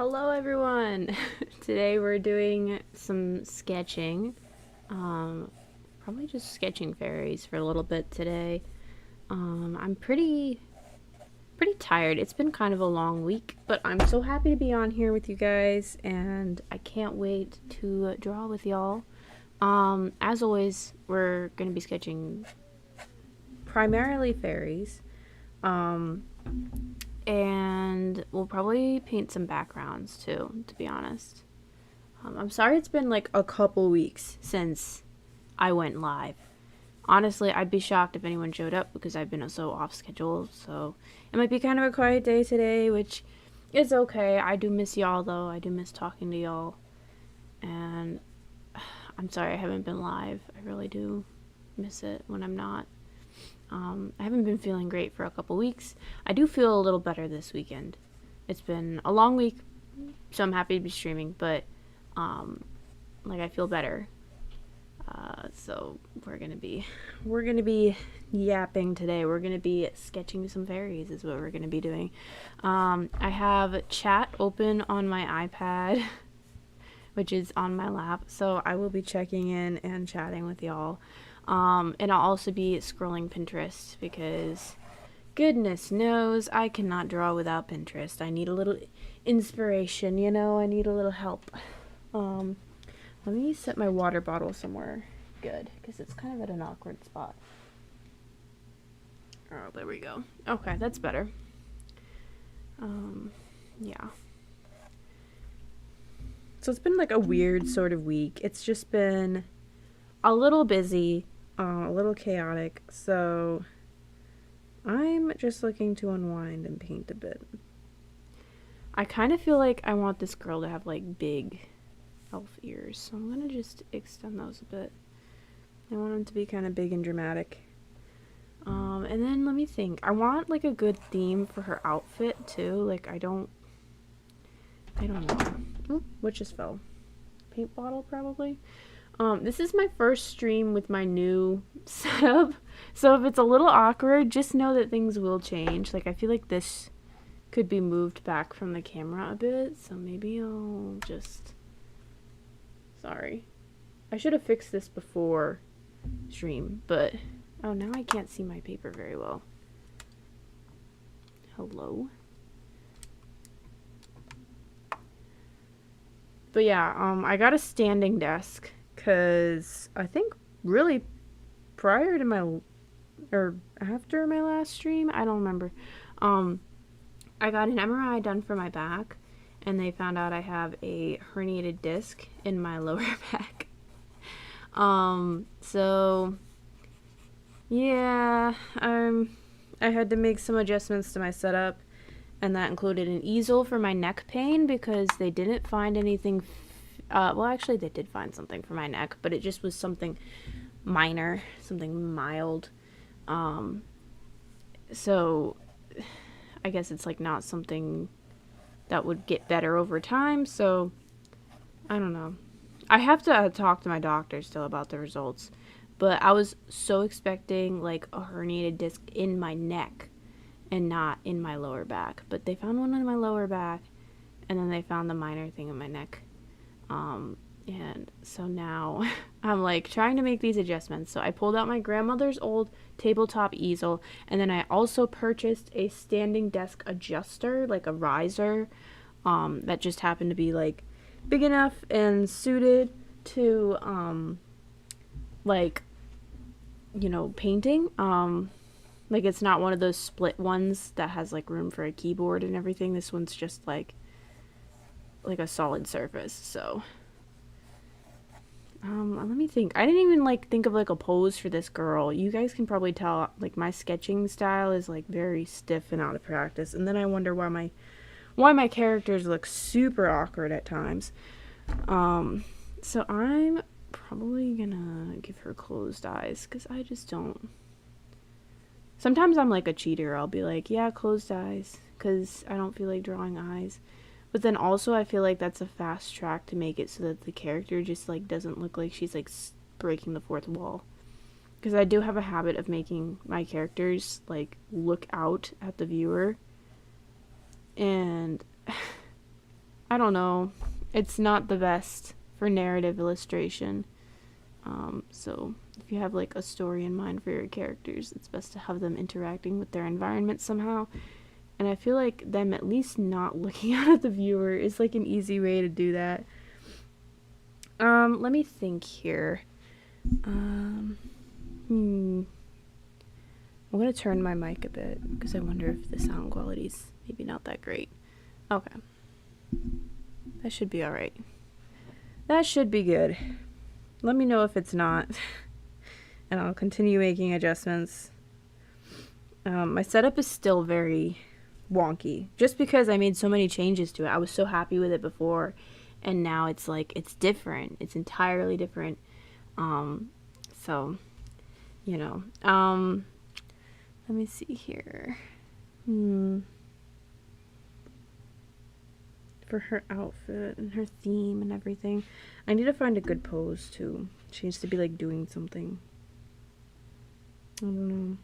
Hello everyone! Today we're doing some sketching. Probably just sketching fairies for a little bit today. I'm pretty tired. It's been kind of a long week, but I'm so happy to be on here with you guys and I can't wait to draw with y'all. As always, we're gonna be sketching primarily fairies. Um, and we'll probably paint some backgrounds too, to be honest. I'm sorry it's been like a couple weeks since I went live. Honestly, I'd be shocked if anyone showed up because I've been so off schedule, so it might be kind of a quiet day today, which is okay. I do miss y'all though. I do miss talking to y'all. And I'm sorry I haven't been live. I really do miss it when I'm not. I haven't been feeling great for a couple weeks. I do feel a little better this weekend. It's been a long week, so I'm happy to be streaming, but like I feel better. So we're gonna be yapping today. We're gonna be sketching some fairies is what we're gonna be doing. I have chat open on my iPad, which is on my lap, so I will be checking in and chatting with y'all. And I'll also be scrolling Pinterest because goodness knows I cannot draw without Pinterest. I need a little inspiration, you know, I need a little help. Let me set my water bottle somewhere good because it's kind of at an awkward spot. Oh, there we go. Okay, that's better. Yeah. So it's been like a weird sort of week. It's just been a little busy. A little chaotic, so I'm just looking to unwind and paint a bit. I kind of feel like I want this girl to have like big elf ears, so I'm gonna just extend those a bit. I want them to be kind of big and dramatic. And then let me think. I want like a good theme for her outfit too. Like I don't know. Oop, what just fell? Paint bottle probably. This is my first stream with my new setup, so if it's a little awkward, just know that things will change. Like, I feel like this could be moved back from the camera a bit, so maybe I'll just... Sorry. I should have fixed this before stream, but... Oh, now I can't see my paper very well. Hello? But yeah, I got a standing desk. Because I think really prior to my, or after my last stream, I don't remember, I got an MRI done for my back, and they found out I have a herniated disc in my lower back. So, yeah, I had to make some adjustments to my setup, and that included an easel for my neck pain, because they didn't find anything well, actually, they did find something for my neck, but it just was something minor, something mild. So I guess it's like not something that would get better over time. So I don't know. I have to talk to my doctor still about the results, but I was so expecting like a herniated disc in my neck and not in my lower back. But they found one in my lower back, and then they found the minor thing in my neck. And so now I'm like trying to make these adjustments. So I pulled out my grandmother's old tabletop easel, and then I also purchased a standing desk adjuster, like a riser, that just happened to be like big enough and suited to, like, you know, painting. Like it's not one of those split ones that has like room for a keyboard and everything. This one's just like a solid surface. So let me think. I didn't even like think of like a pose for this girl. You guys can probably tell like my sketching style is like very stiff and out of practice, and then I wonder why my characters look super awkward at times. So I'm probably gonna give her closed eyes because I just don't. Sometimes I'm like a cheater. I'll be like, yeah, closed eyes, because I don't feel like drawing eyes. But then also I feel like that's a fast track to make it so that the character just like doesn't look like she's like breaking the fourth wall. Because I do have a habit of making my characters like look out at the viewer. And I don't know. It's not the best for narrative illustration. So if you have like a story in mind for your characters, it's best to have them interacting with their environment somehow. And I feel like them at least not looking out at the viewer is like an easy way to do that. Let me think here. I'm gonna turn my mic a bit because I wonder if the sound quality's maybe not that great. Okay. That should be alright. That should be good. Let me know if it's not. And I'll continue making adjustments. My setup is still very wonky. Just because I made so many changes to it. I was so happy with it before. And now it's like, it's different. It's entirely different. So, you know. Let me see here. For her outfit and her theme and everything. I need to find a good pose too. She needs to be like doing something. I don't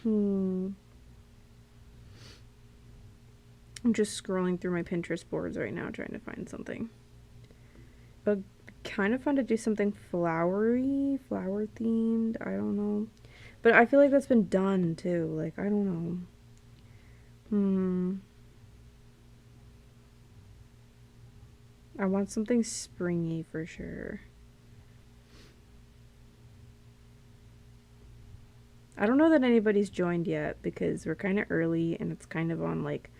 know. I'm just scrolling through my Pinterest boards right now trying to find something. But kind of fun to do something flowery, flower themed. I don't know. But I feel like that's been done too. Like, I don't know. I want something springy for sure. I don't know that anybody's joined yet because we're kind of early and it's kind of on like,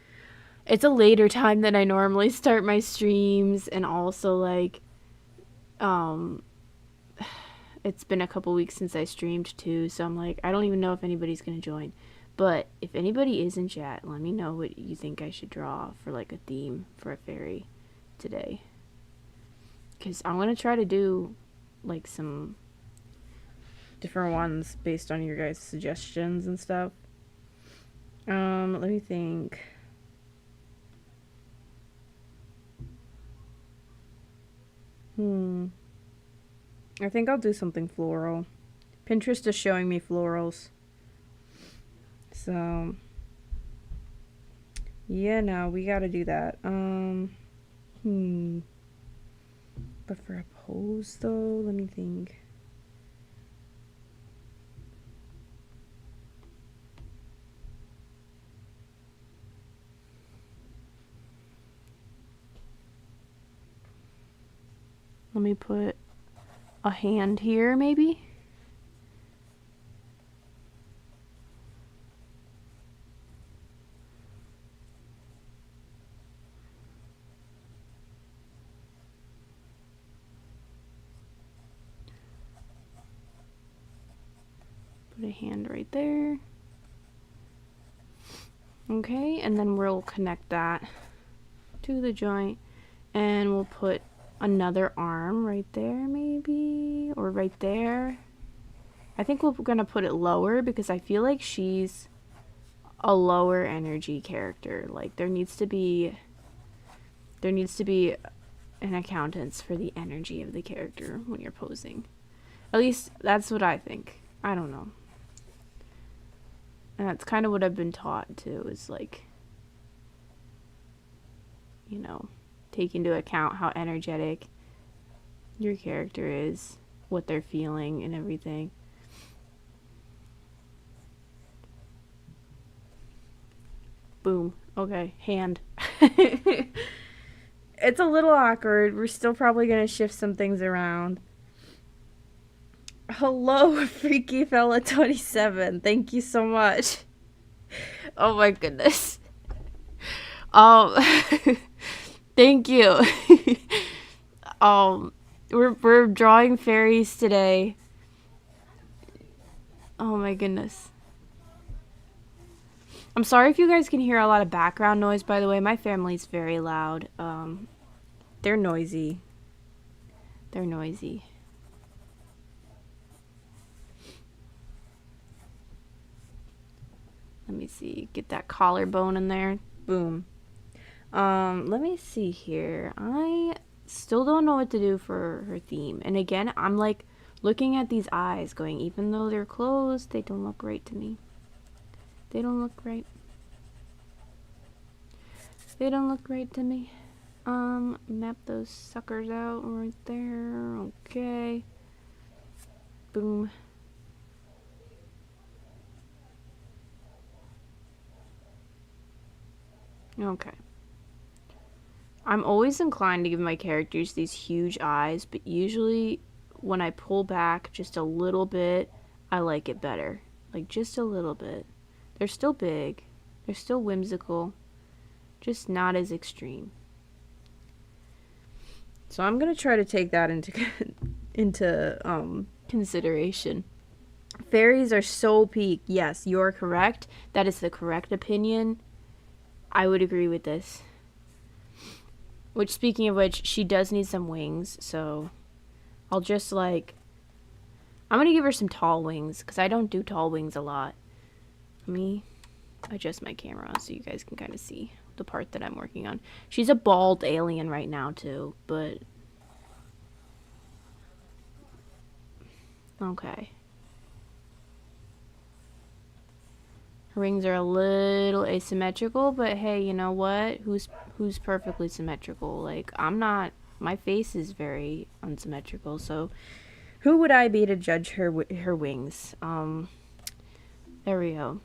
it's a later time than I normally start my streams, and also like, it's been a couple weeks since I streamed too, so I'm like, I don't even know if anybody's gonna join. But if anybody is in chat, let me know what you think I should draw for like a theme for a fairy today. Because I'm going to try to do like some different ones based on your guys' suggestions and stuff. Let me think. I think I'll do something floral. Pinterest is showing me florals. So, yeah, no, we gotta do that. But for a pose, though, let me think. Let me put a hand here, maybe? Put a hand right there. Okay, and then we'll connect that to the joint, and we'll put another arm right there, maybe, or right there. I think we're gonna put it lower because I feel like she's a lower energy character. Like there needs to be an accountance for the energy of the character when you're posing. At least that's what I think. I don't know. And that's kind of what I've been taught too, is like, you know, take into account how energetic your character is, what they're feeling and everything. Boom. Okay, hand. It's a little awkward. We're still probably going to shift some things around. Hello, Freaky Fella 27. Thank you so much. Oh my goodness. Thank you. We're drawing fairies today. Oh my goodness. I'm sorry if you guys can hear a lot of background noise, by the way. My family's very loud. They're noisy. They're noisy. Let me see. Get that collarbone in there. Boom. Let me see here. I still don't know what to do for her theme. And again, I'm like looking at these eyes going, even though they're closed, they don't look right to me. They don't look right. They don't look right to me. Map those suckers out right there. Okay. Boom. Okay. I'm always inclined to give my characters these huge eyes, but usually when I pull back just a little bit, I like it better. Like, just a little bit. They're still big. They're still whimsical. Just not as extreme. So I'm going to try to take that into consideration. Fairies are so peak. Yes, you're correct. That is the correct opinion. I would agree with this. Which, speaking of which, she does need some wings, so I'll just, like, I'm gonna give her some tall wings, because I don't do tall wings a lot. Let me adjust my camera so you guys can kind of see the part that I'm working on. She's a bald alien right now, too, but... Okay. Her wings are a little asymmetrical, but hey, you know what? Who's perfectly symmetrical? Like, I'm not... My face is very unsymmetrical, so who would I be to judge her wings? There we go.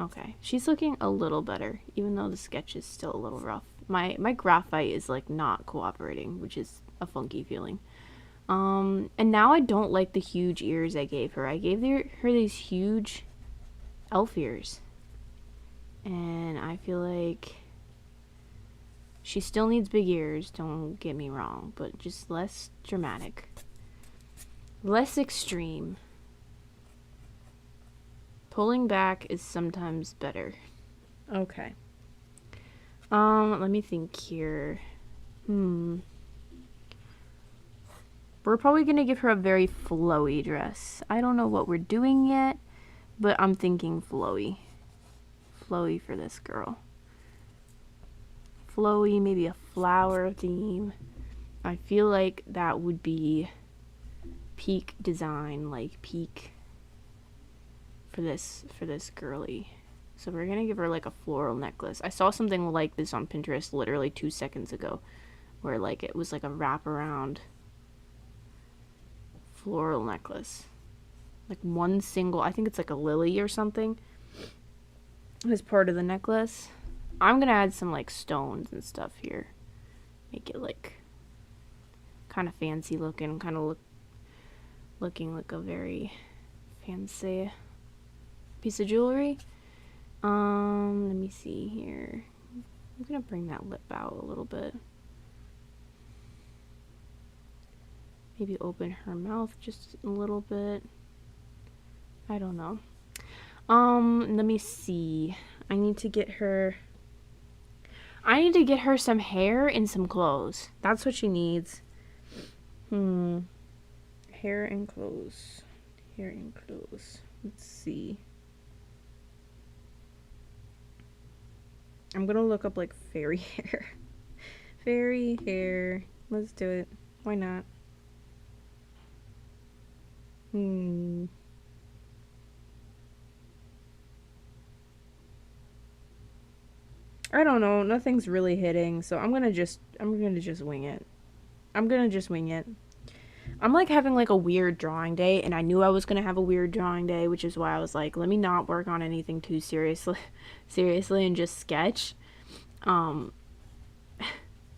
Okay, she's looking a little better, even though the sketch is still a little rough. My graphite is, like, not cooperating, which is a funky feeling. And now I don't like the huge ears I gave her. I gave her these huge elf ears. And I feel like she still needs big ears, don't get me wrong, but just less dramatic. Less extreme. Pulling back is sometimes better. Okay. Let me think here. We're probably gonna give her a very flowy dress. I don't know what we're doing yet, but I'm thinking flowy. Flowy for this girl. Flowy, maybe a flower theme. I feel like that would be peak design, like peak for this girly. So we're gonna give her like a floral necklace. I saw something like this on Pinterest literally 2 seconds ago, where like it was like a wraparound floral necklace. Like one single, I think it's like a lily or something, as part of the necklace. I'm gonna add some like stones and stuff here. Make it like kind of fancy looking, kind of looking like a very fancy piece of jewelry. Let me see here. I'm gonna bring that lip out a little bit. Maybe open her mouth just a little bit. I don't know. Let me see. I need to get her some hair and some clothes. That's what she needs. Hair and clothes. Hair and clothes. Let's see. I'm gonna look up like fairy hair. Fairy hair. Let's do it. Why not? I don't know. Nothing's really hitting, so I'm gonna just wing it. I'm like having like a weird drawing day, and I knew I was gonna have a weird drawing day, which is why I was like, let me not work on anything too seriously and just sketch.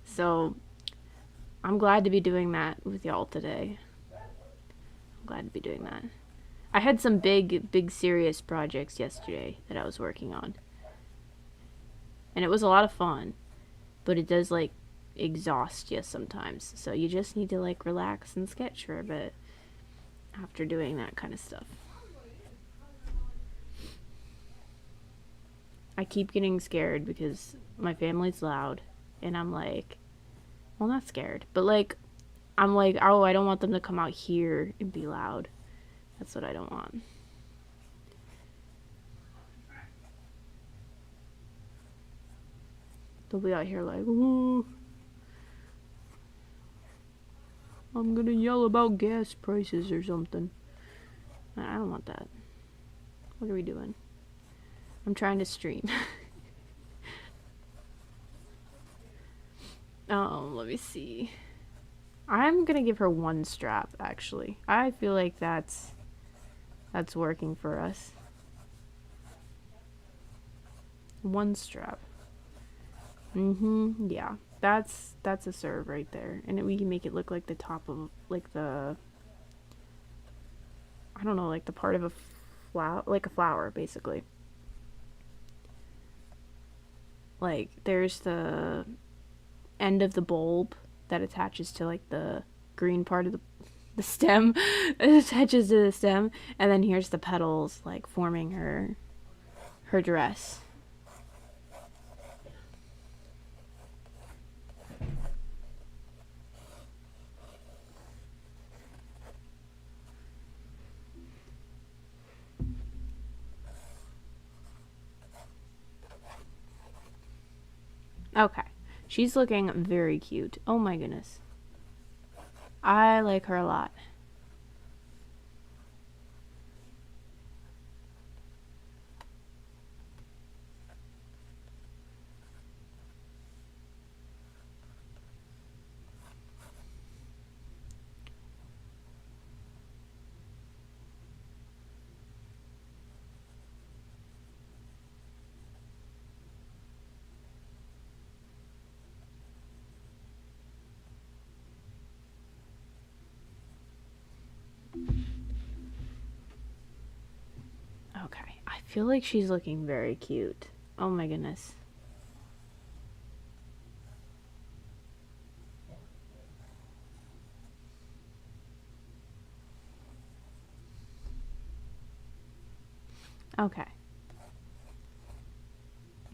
So I'm glad to be doing that with y'all today. I'm glad to be doing that. I had some big serious projects yesterday that I was working on. And it was a lot of fun, but it does like exhaust you sometimes. So you just need to like relax and sketch for a bit after doing that kind of stuff. I keep getting scared because my family's loud, and I'm like, well, not scared, but like, I'm like, oh, I don't want them to come out here and be loud. That's what I don't want. They'll be out here like, ooh, I'm gonna yell about gas prices or something. I don't want that. What are we doing? I'm trying to stream. Let me see. I'm gonna give her one strap, actually. I feel like that's working for us. One strap. Yeah. That's a serve right there. And we can make it look like the top of, like the, I don't know, like the part of a flower, like a flower, basically. Like, there's the end of the bulb that attaches to, like, the green part of the stem. It attaches to the stem. And then here's the petals, like, forming her dress. Okay. She's looking very cute. Oh my goodness. I like her a lot. Okay. I feel like she's looking very cute. Oh my goodness. Okay.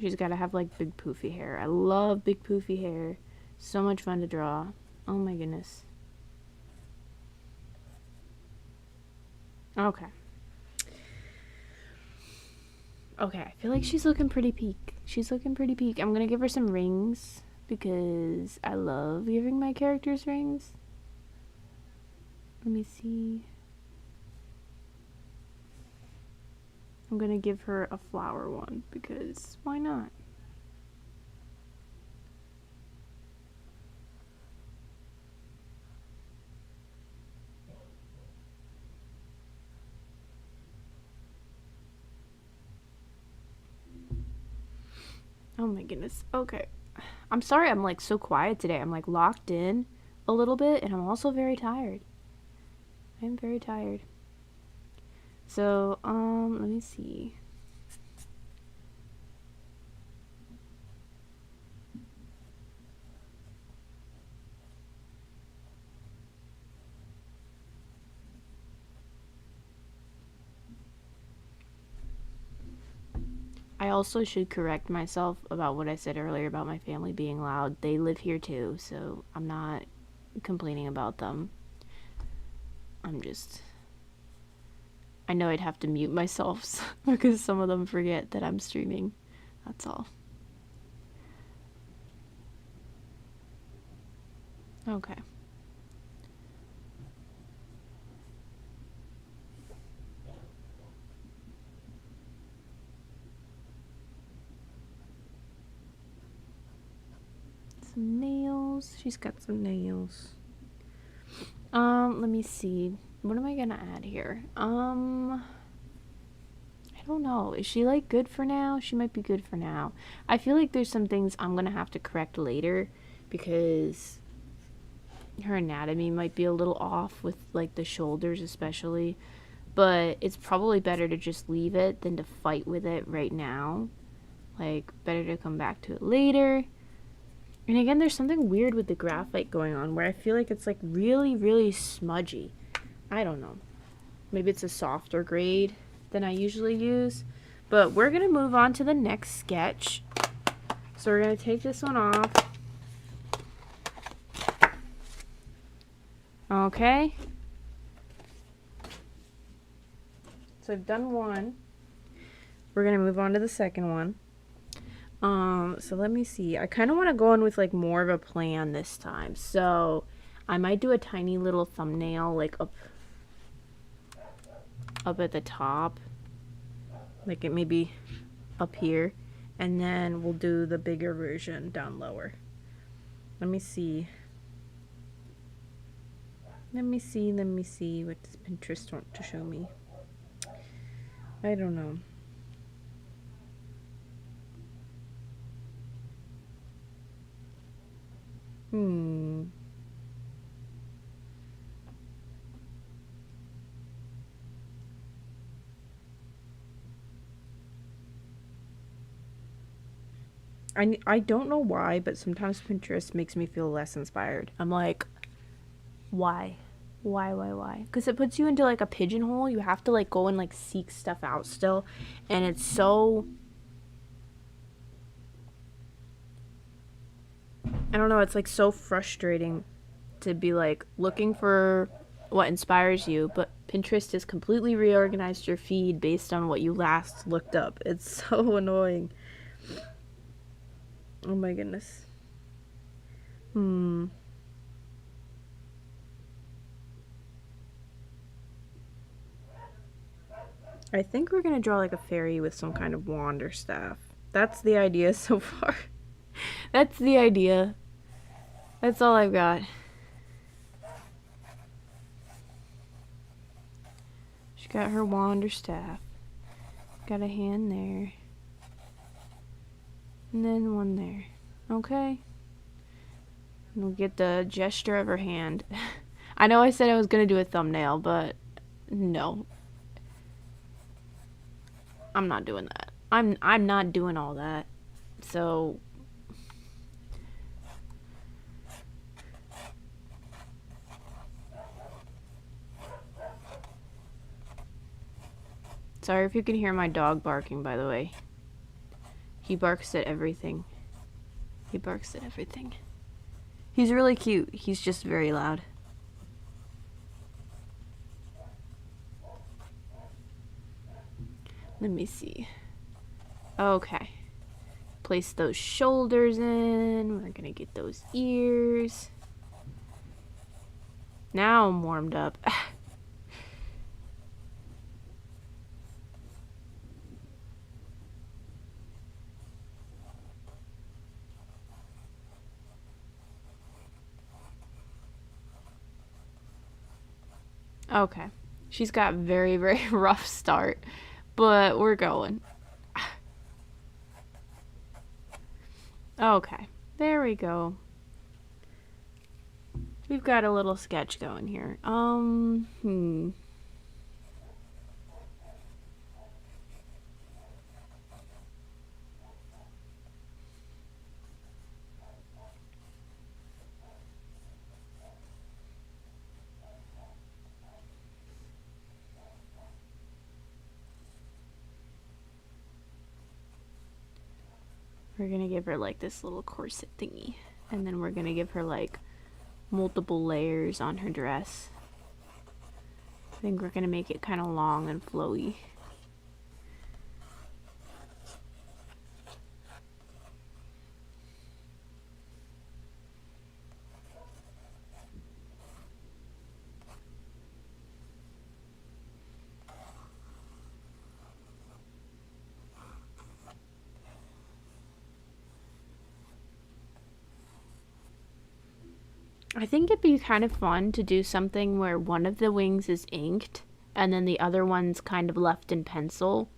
She's got to have like big poofy hair. I love big poofy hair. So much fun to draw. Oh my goodness. Okay. Okay, I feel like she's looking pretty peak. She's looking pretty peak. I'm gonna give her some rings because I love giving my characters rings. Let me see. I'm gonna give her a flower one because why not? Oh my goodness. Okay. I'm sorry I'm like so quiet today. I'm like locked in a little bit and I'm also very tired. I'm very tired. So, let me see. I also should correct myself about what I said earlier about my family being loud. They live here too, so I'm not complaining about them. I know I'd have to mute myself because some of them forget that I'm streaming. That's all. Okay. Some nails. She's got some nails. Let me see. What am I gonna add here? I don't know. Is she like good for now? She might be good for now. I feel like there's some things I'm gonna have to correct later because her anatomy might be a little off with like the shoulders especially, but it's probably better to just leave it than to fight with it right now. Like, better to come back to it later. And again, there's something weird with the graphite going on where I feel like it's like really, really smudgy. I don't know. Maybe it's a softer grade than I usually use. But we're going to move on to the next sketch. So we're going to take this one off. Okay. So I've done one. We're going to move on to the second one. So let me see. I kind of want to go in with like more of a plan this time. So I might do a tiny little thumbnail like up at the top. like it maybe up here, and then we'll do the bigger version down lower. Let me see. Let me see what does Pinterest want to show me. I don't know. I don't know why, but sometimes Pinterest makes me feel less inspired. I'm like, why? Why? Because it puts you into like a pigeonhole. You have to like go and like seek stuff out still. And it's so, I don't know, it's like so frustrating to be like looking for what inspires you, but Pinterest has completely reorganized your feed based on what you last looked up. It's so annoying. Oh my goodness. I think we're gonna draw like a fairy with some kind of wand or staff. That's the idea so far. That's the idea. That's all I've got. She got her wand or staff. Got a hand there. And then one there. Okay. And we'll get the gesture of her hand. I know I said I was gonna do a thumbnail, but no. I'm not doing that. I'm not doing all that. So sorry if you can hear my dog barking, by the way. He barks at everything. He barks at everything. He's really cute. He's just very loud. Let me see. Okay. Place those shoulders in. We're gonna get those ears. Now I'm warmed up. Okay. She's got very, very rough start, but we're going. Okay. There we go. We've got a little sketch going here. We're gonna give her like this little corset thingy, and then we're gonna give her like multiple layers on her dress. I think we're gonna make it kind of long and flowy. I think it'd be kind of fun to do something where one of the wings is inked and then the other one's kind of left in pencil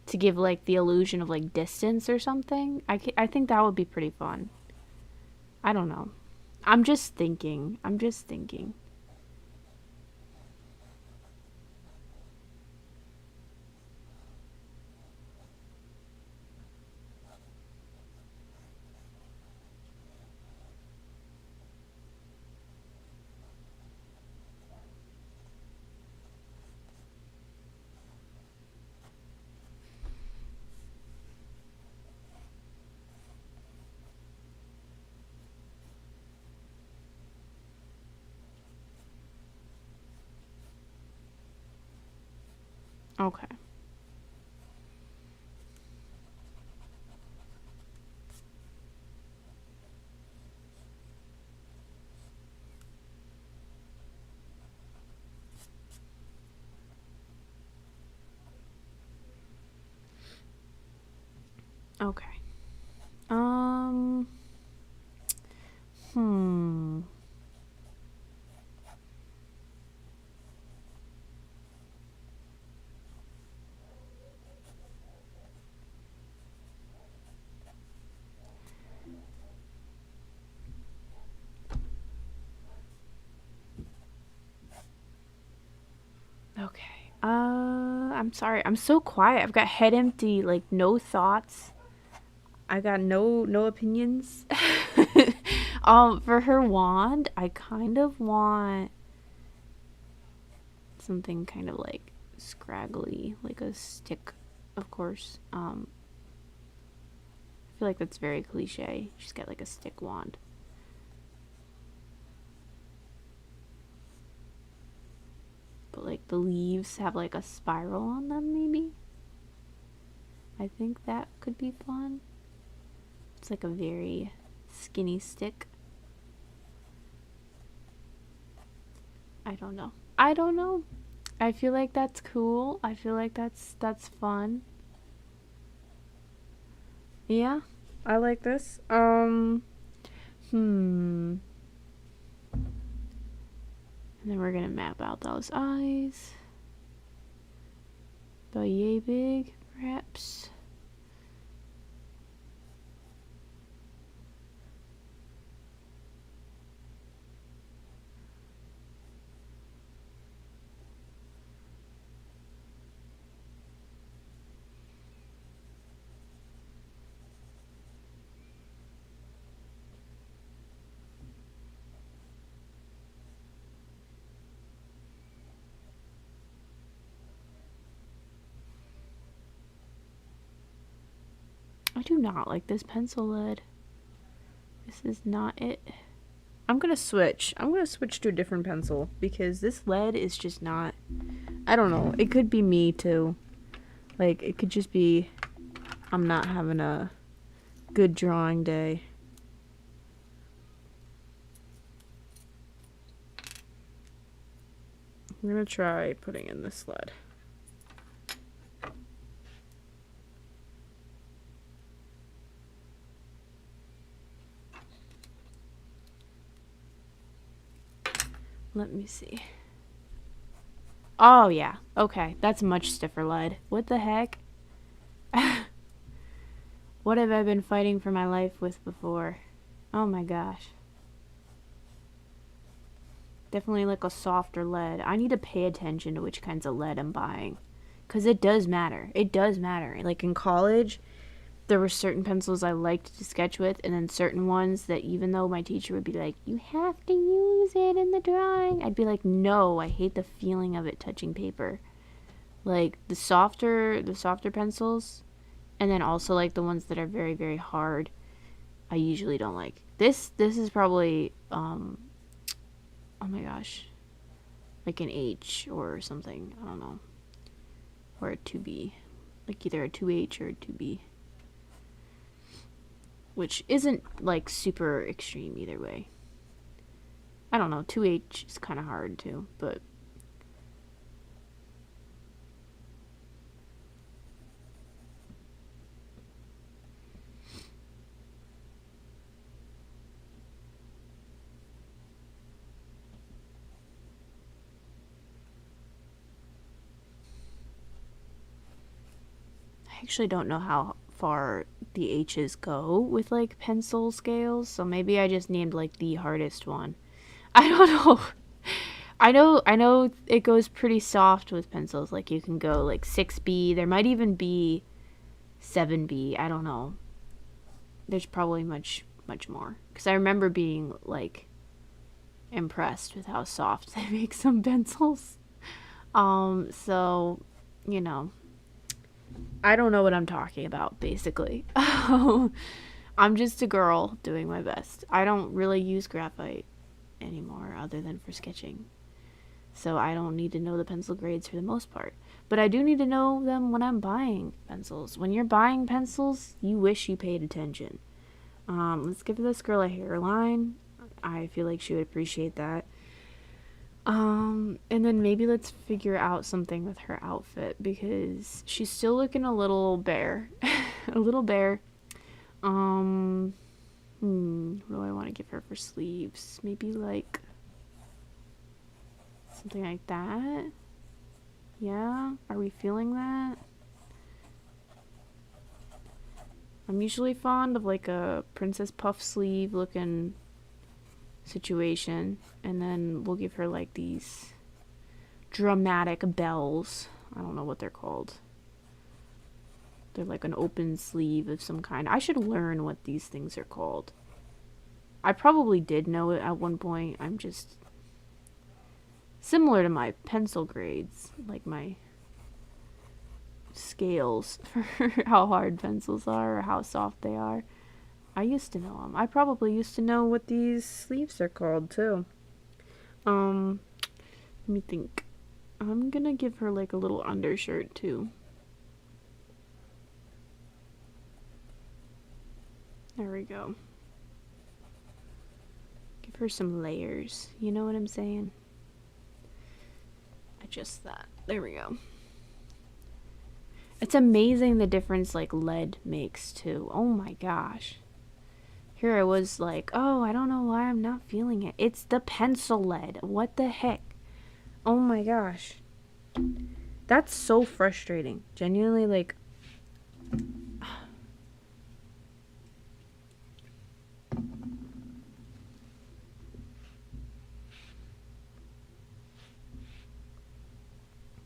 to give like the illusion of like distance or something. I think that would be pretty fun. I don't know. I'm just thinking. Okay. Okay. Um. Hmm. Okay. I'm sorry. I'm so quiet. I've got head empty, like no thoughts. I got no opinions. For her wand, I kind of want something kind of like scraggly, like a stick, of course. I feel like that's very cliche. She's got like a stick wand. But like the leaves have like a spiral on them, maybe? I think that could be fun. It's like a very skinny stick. I don't know. I don't know. I feel like that's cool. I feel like that's fun. Yeah, I like this. Hmm. And then we're gonna map out those eyes. About yay big, perhaps. I do not like this pencil lead. This is not it. I'm gonna switch. I'm gonna switch to a different pencil because this lead is just not. I don't know. It could be me too. Like, it could just be I'm not having a good drawing day. I'm gonna try putting in this lead. Let me see. Oh, yeah. Okay, that's much stiffer lead. What the heck? What have I been fighting for my life with before? Oh my gosh. Definitely like a softer lead. I need to pay attention to which kinds of lead I'm buying. Because it does matter. It does matter. Like in college, there were certain pencils I liked to sketch with, and then certain ones that even though my teacher would be like, you have to use it in the drawing, I'd be like, no, I hate the feeling of it touching paper. Like the softer pencils, and then also like the ones that are very, very hard, I usually don't like. This is probably oh my gosh, like an H or something. I don't know. Or a 2B. Like either a 2H or a 2B. Which isn't like super extreme either way. I don't know. 2H is kind of hard too, but I actually don't know how far the H's go with like pencil scales, so maybe I just named like the hardest one. I don't know. I know it goes pretty soft with pencils. Like you can go like 6B. There might even be 7B. I don't know. There's probably much more cuz I remember being like impressed with how soft they make some pencils. So, you know, I don't know what I'm talking about basically. I'm just a girl doing my best. I don't really use graphite anymore other than for sketching. So I don't need to know the pencil grades for the most part. But I do need to know them when I'm buying pencils. When you're buying pencils, you wish you paid attention. Let's give this girl a hairline. I feel like she would appreciate that. And then maybe let's figure out something with her outfit because she's still looking a little bare. A little bare. Um, what do I want to give her for sleeves? Maybe like something like that. Yeah, are we feeling that? I'm usually fond of like a princess puff sleeve looking situation, and then we'll give her like these dramatic bells. I don't know what they're called. They're like an open sleeve of some kind. I should learn what these things are called. I probably did know it at one point. I'm just similar to my pencil grades, like my scales for how hard pencils are or how soft they are. I used to know them. I probably used to know what these sleeves are called too. Let me think. I'm gonna give her like a little undershirt too. There we go. Give her some layers. You know what I'm saying? Adjust that. There we go. It's amazing the difference like lead makes too. Oh my gosh. Here I was like, oh, I don't know why I'm not feeling it. It's the pencil lead. What the heck? Oh my gosh. That's so frustrating. Genuinely, like,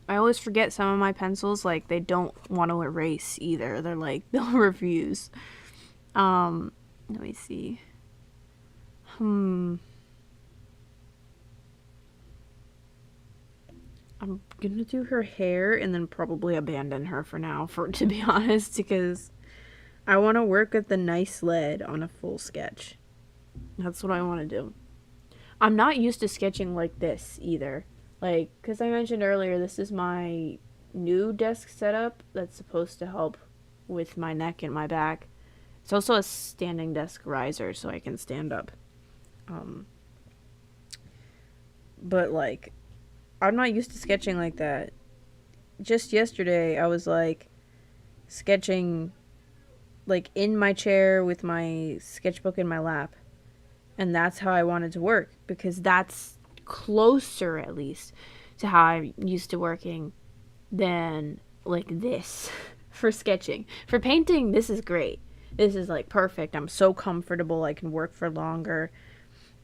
I always forget some of my pencils, like, they don't want to erase either. They're like, they'll refuse. Let me see. I'm gonna do her hair and then probably abandon her for now, to be honest, because I want to work with the nice lead on a full sketch. That's what I want to do. I'm not used to sketching like this either. Like, because I mentioned earlier, this is my new desk setup that's supposed to help with my neck and my back. It's also a standing desk riser so I can stand up. But, like, I'm not used to sketching like that. Just yesterday, I was, like, sketching, like, in my chair with my sketchbook in my lap. And that's how I wanted to work, because that's closer, at least, to how I'm used to working than like this for sketching. For painting, this is great. This is like perfect. I'm so comfortable. I can work for longer.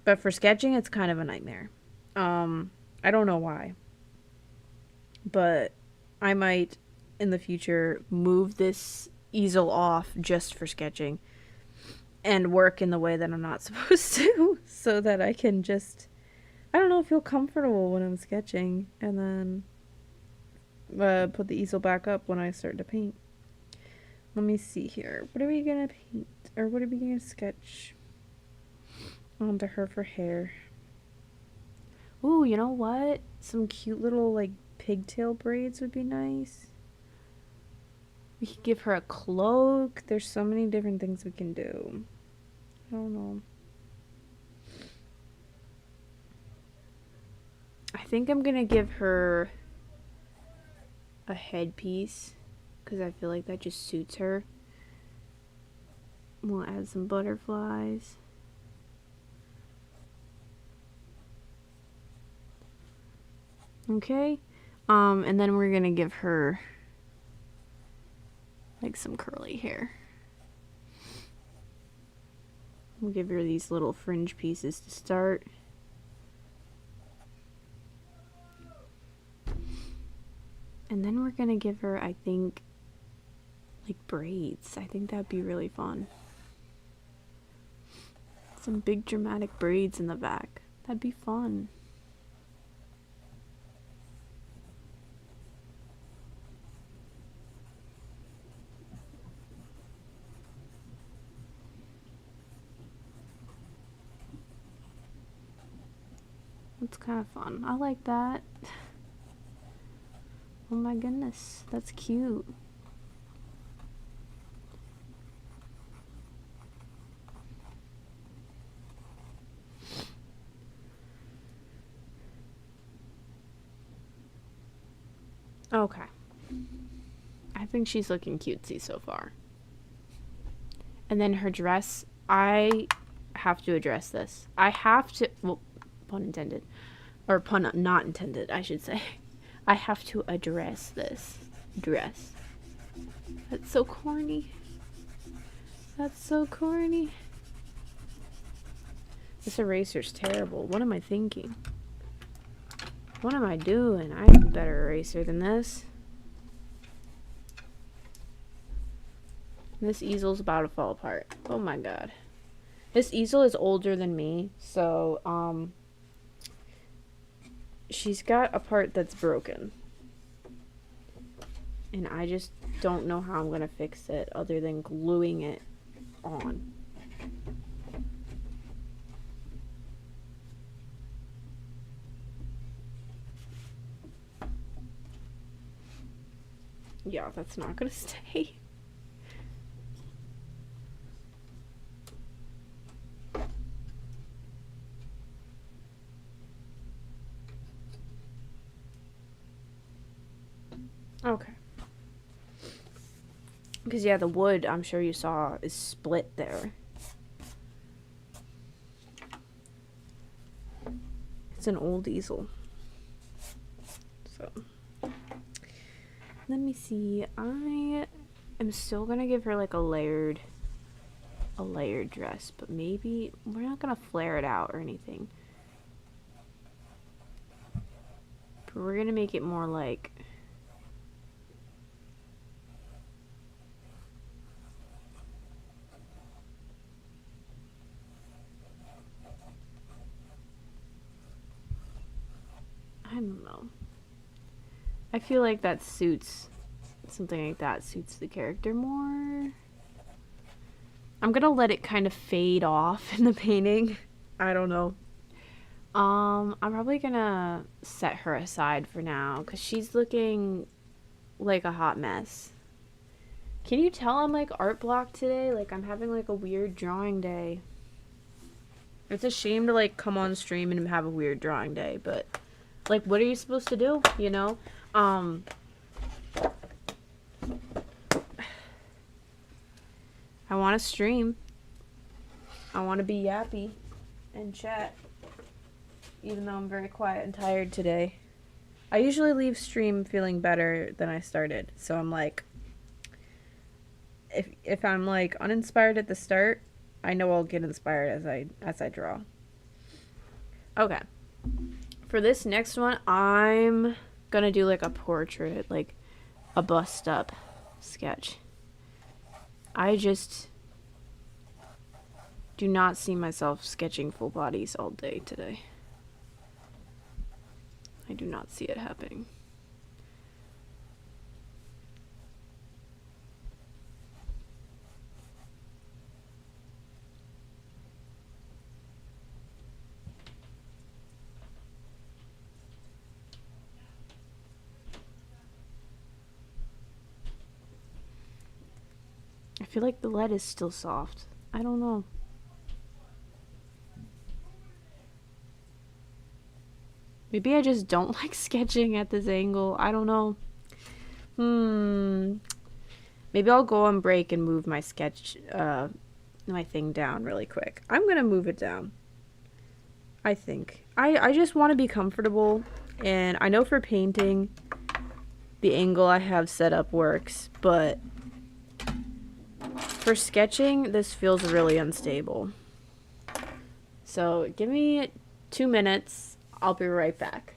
But for sketching, it's kind of a nightmare. I don't know why. But I might in the future move this easel off just for sketching and work in the way that I'm not supposed to, so that I can just, I don't know, feel comfortable when I'm sketching, and then put the easel back up when I start to paint. Let me see here. What are we gonna paint? Or what are we gonna sketch onto her for hair? Ooh, you know what? Some cute little, like, pigtail braids would be nice. We could give her a cloak. There's so many different things we can do. I don't know. I think I'm gonna give her a headpiece because I feel like that just suits her. We'll add some butterflies. Okay. And then we're gonna give her like some curly hair. We'll give her these little fringe pieces to start. And then we're gonna give her, I think, like braids. I think that'd be really fun. Some big dramatic braids in the back. That'd be fun. That's kind of fun. I like that. Oh my goodness, that's cute. Okay. I think she's looking cutesy so far. And then her dress, I have to address this. I have to, well, pun intended. Or pun not intended, I should say. I have to address this dress. That's so corny. That's so corny. This eraser's terrible. What am I thinking? What am I doing? I have a better eraser than this. This easel's about to fall apart. Oh my god. This easel is older than me, so, she's got a part that's broken. And I just don't know how I'm gonna fix it other than gluing it on. Yeah, that's not gonna stay. Okay. Because, yeah, the wood, I'm sure you saw, is split there. It's an old easel. So, let me see. I am still gonna give her, like, a layered dress, but maybe we're not gonna flare it out or anything. But we're gonna make it more like... I don't know. I feel like that suits... something like that suits the character more. I'm gonna let it kind of fade off in the painting. I don't know. I'm probably gonna set her aside for now because she's looking like a hot mess. Can you tell I'm like art block today? Like I'm having like a weird drawing day. It's a shame to like come on stream and have a weird drawing day, but like what are you supposed to do, you know? I want to stream. I want to be yappy and chat. Even though I'm very quiet and tired today. I usually leave stream feeling better than I started. So I'm like, if I'm like uninspired at the start, I know I'll get inspired as I draw. Okay. For this next one, I'm gonna do like a portrait, like a bust up sketch. I just do not see myself sketching full bodies all day today. I do not see it happening. I feel like the lead is still soft. I don't know. Maybe I just don't like sketching at this angle. I don't know. Maybe I'll go on break and move my sketch, my thing down really quick. I'm gonna move it down. I think. I just want to be comfortable. And I know for painting, the angle I have set up works. But for sketching, this feels really unstable. So give me 2 minutes. I'll be right back.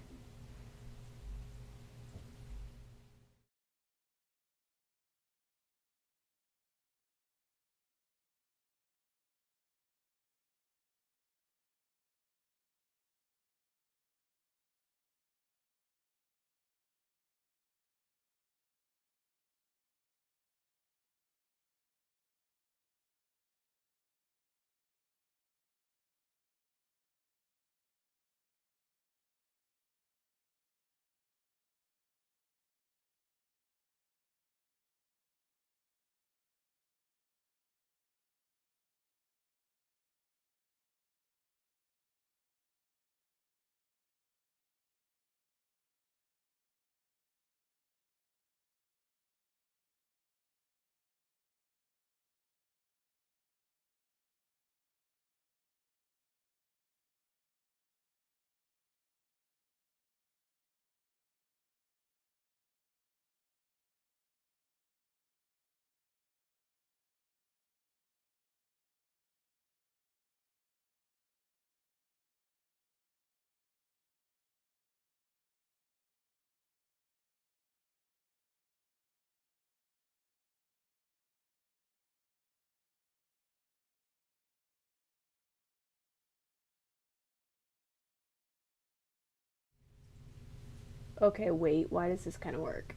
Okay, wait, why does this kind of work?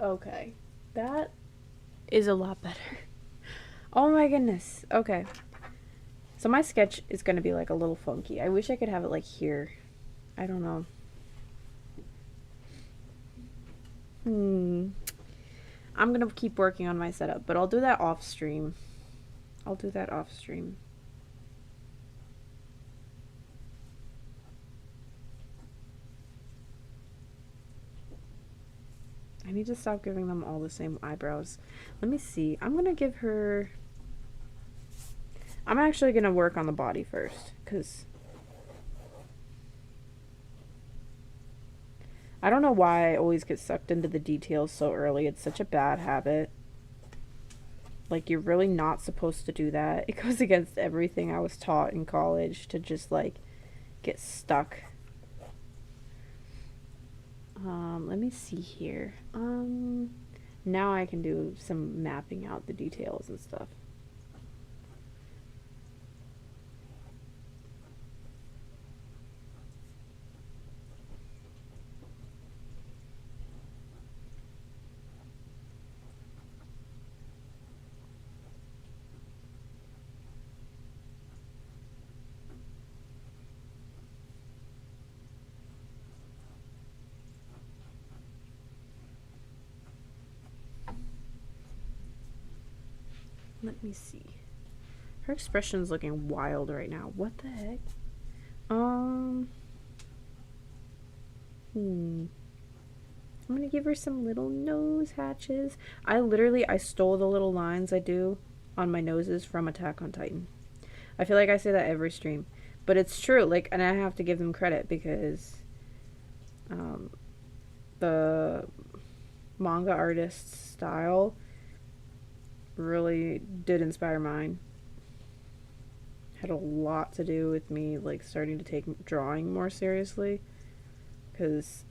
Okay, that is a lot better. Oh my goodness. Okay. So my sketch is going to be like a little funky. I wish I could have it like here. I don't know. I'm going to keep working on my setup, but I'll do that off stream. I'll do that off stream. I need to stop giving them all the same eyebrows. Let me see. I'm going to give her... I'm actually going to work on the body first, because... I don't know why I always get sucked into the details so early. It's such a bad habit. Like, you're really not supposed to do that. It goes against everything I was taught in college to just, like, get stuck. Let me see here. Now I can do some mapping out the details and stuff. Let me see. Her expression's looking wild right now. What the heck? I'm gonna give her some little nose hatches. I stole the little lines I do on my noses from Attack on Titan. I feel like I say that every stream, but it's true. Like, and I have to give them credit because the manga artist's style really did inspire mine. Had a lot to do with me like starting to take drawing more seriously, because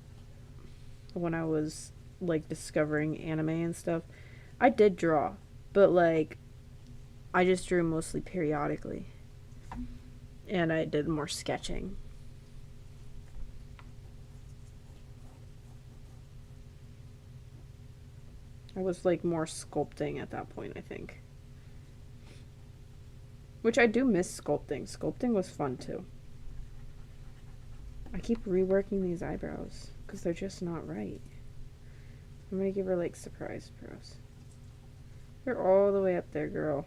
when I was like discovering anime and stuff, I did draw, but like I just drew mostly periodically, and I did more sketching. I was like more sculpting at that point, I think. Which I do miss sculpting. Sculpting was fun too. I keep reworking these eyebrows because they're just not right. I'm gonna give her like surprise brows. They're all the way up there, girl.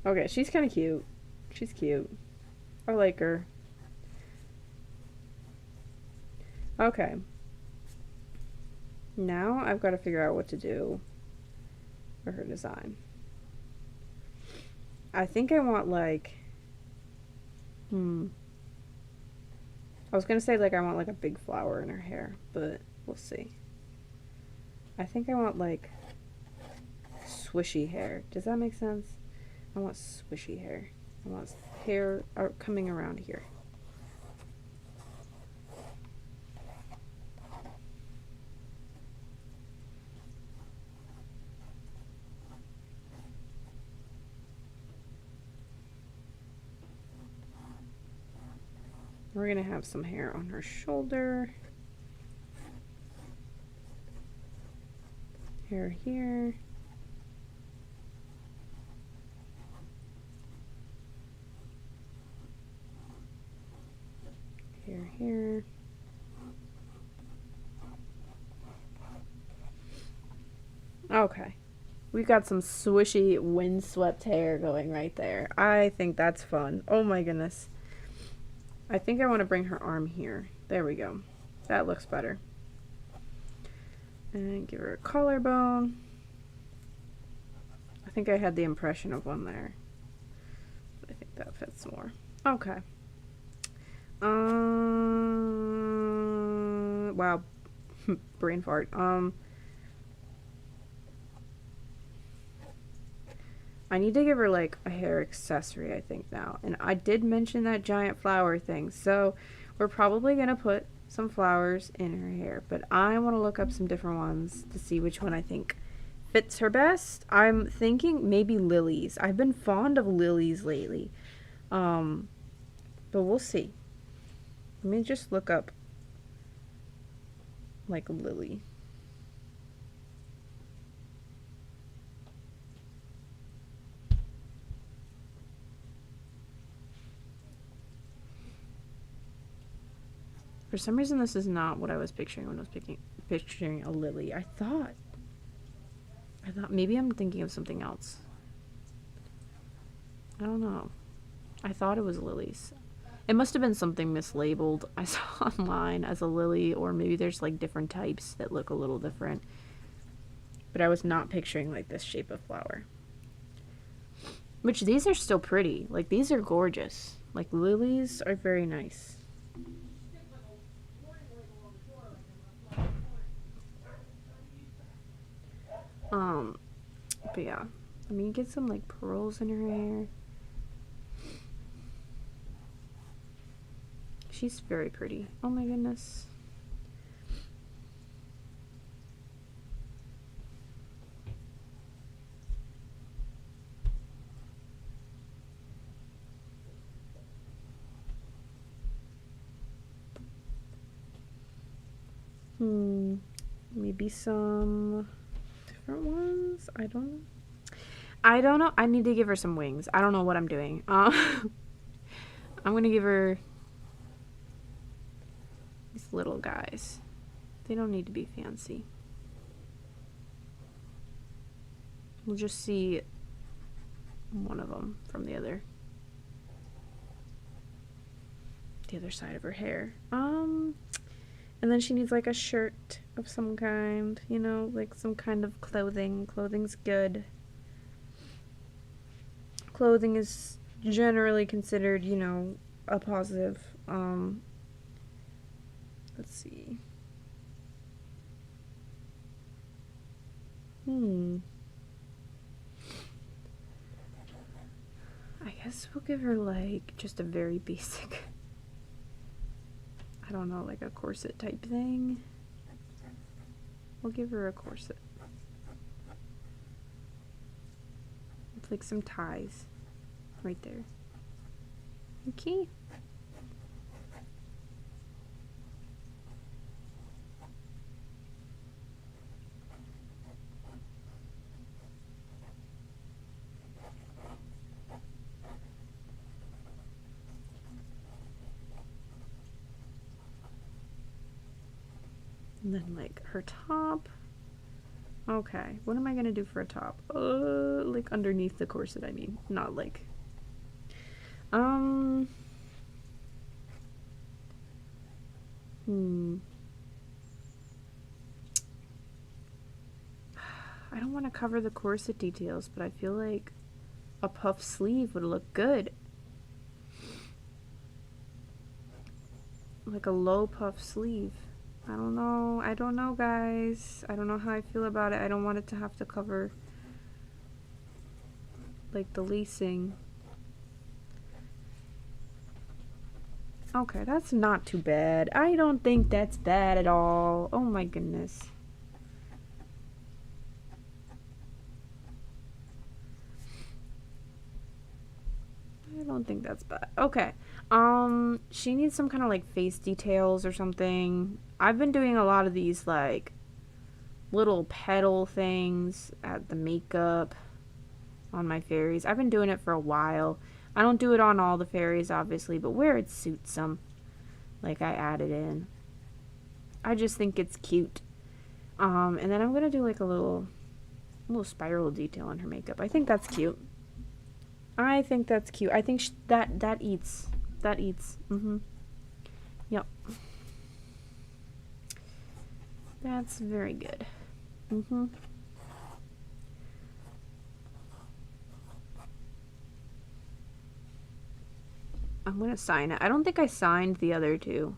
Okay, she's kind of cute. She's cute. I like her. Okay. Now I've got to figure out what to do for her design. I think I want like... I was going to say like I want like a big flower in her hair, but we'll see. I think I want like swishy hair. Does that make sense? I want swishy hair. I want hair coming around here. We're going to have some hair on her shoulder. Hair here. Hair here. Okay. We've got some swishy, windswept hair going right there. I think that's fun. Oh my goodness. I think I want to bring her arm here. There we go. That looks better. And give her a collarbone. I think I had the impression of one there. I think that fits more. Okay. Wow. Brain fart. I need to give her like a hair accessory, I think, now. And I did mention that giant flower thing, so we're probably going to put some flowers in her hair. But I want to look up some different ones to see which one I think fits her best. I'm thinking maybe lilies. I've been fond of lilies lately. But we'll see. Let me just look up like Lily. For some reason, this is not what I was picturing when I was picturing a lily. I thought maybe I'm thinking of something else. I don't know. I thought it was lilies. It must have been something mislabeled I saw online as a lily, or maybe there's like different types that look a little different. But I was not picturing like this shape of flower. Which these are still pretty. Like these are gorgeous. Like lilies are very nice. But yeah. I mean, get some like pearls in her hair. She's very pretty. Oh my goodness. Maybe some different ones? I don't know. I need to give her some wings. I don't know what I'm doing. I'm gonna give her these little guys. They don't need to be fancy. We'll just see one of them from the other side of her hair. And then she needs like a shirt of some kind, you know, like some kind of clothing. Clothing's good. Clothing is generally considered, you know, a positive. Let's see. I guess we'll give her like just a very basic, I don't know, like a corset type thing. We'll give her a corset. With like some ties right there. Okay. And then like her top. Okay, what am I gonna do for a top? Like underneath the corset, I mean, not like. I don't want to cover the corset details, but I feel like a puff sleeve would look good. Like a low puff sleeve. I don't know, guys. I don't know how I feel about it. I don't want it to have to cover like the lacing. Okay, that's not too bad. I don't think that's bad at all. Oh my goodness. I don't think that's bad. Okay. She needs some kind of like face details or something. I've been doing a lot of these like little petal things at the makeup on my fairies. I've been doing it for a while. I don't do it on all the fairies, obviously, but where it suits them, like I add it in. I just think it's cute. And then I'm gonna do like a little spiral detail on her makeup. I think that's cute. I think that's cute. I think that eats. That eats. Yep. That's very good. I'm gonna sign it. I don't think I signed the other two.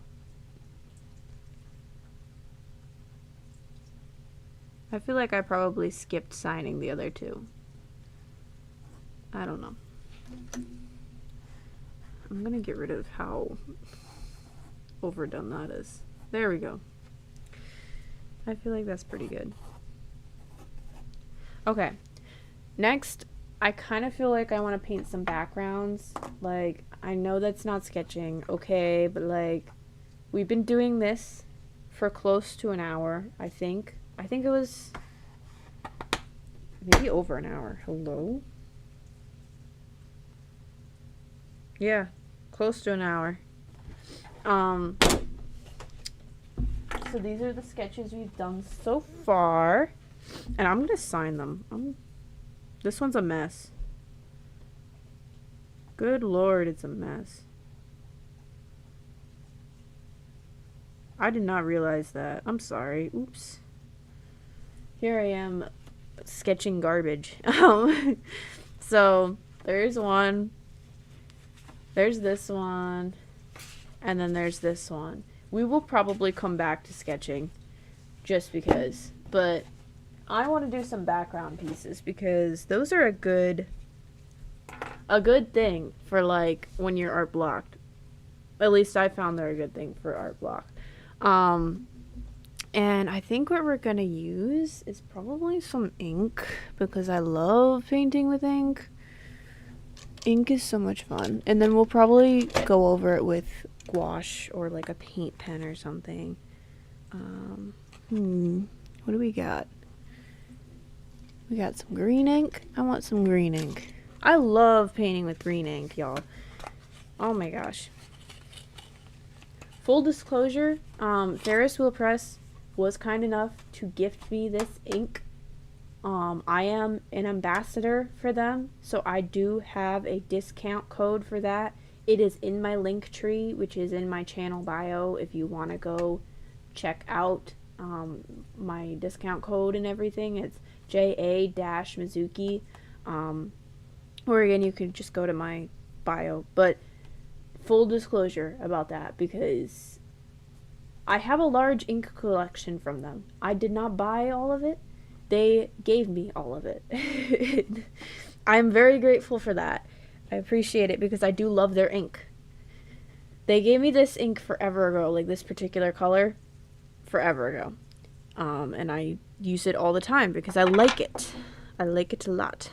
I feel like I probably skipped signing the other two. I don't know. I'm gonna get rid of how overdone that is. There we go. I feel like that's pretty good. Okay. Next, I kind of feel like I want to paint some backgrounds. Like, I know that's not sketching, okay, but like, we've been doing this for close to an hour, I think. I think it was maybe over an hour. Hello? Yeah, close to an hour. So these are the sketches we've done so far. And I'm gonna sign them. This one's a mess. Good lord, it's a mess. I did not realize that. I'm sorry. Oops. Here I am sketching garbage. So there's one. There's this one. And then there's this one. We will probably come back to sketching just because. But I want to do some background pieces because those are a good thing for like when you're art blocked. At least I found they're a good thing for art block. And I think what we're gonna use is probably some ink because I love painting with ink. Ink is so much fun. And then we'll probably go over it with gouache or like a paint pen or something. What do we got? We got some green ink. I want some green ink. I love painting with green ink, y'all. Oh my gosh. Full disclosure, Ferris Wheel Press was kind enough to gift me this ink. I am an ambassador for them, so I do have a discount code for that. It is in my link tree, which is in my channel bio if you want to go check out my discount code and everything. It's JA-Mizuki. Or again, you can just go to my bio. But full disclosure about that, because I have a large ink collection from them. I did not buy all of it. They gave me all of it. I'm very grateful for that. I appreciate it because I do love their ink. They gave me this ink forever ago, like this particular color, forever ago. And I use it all the time because I like it. I like it a lot.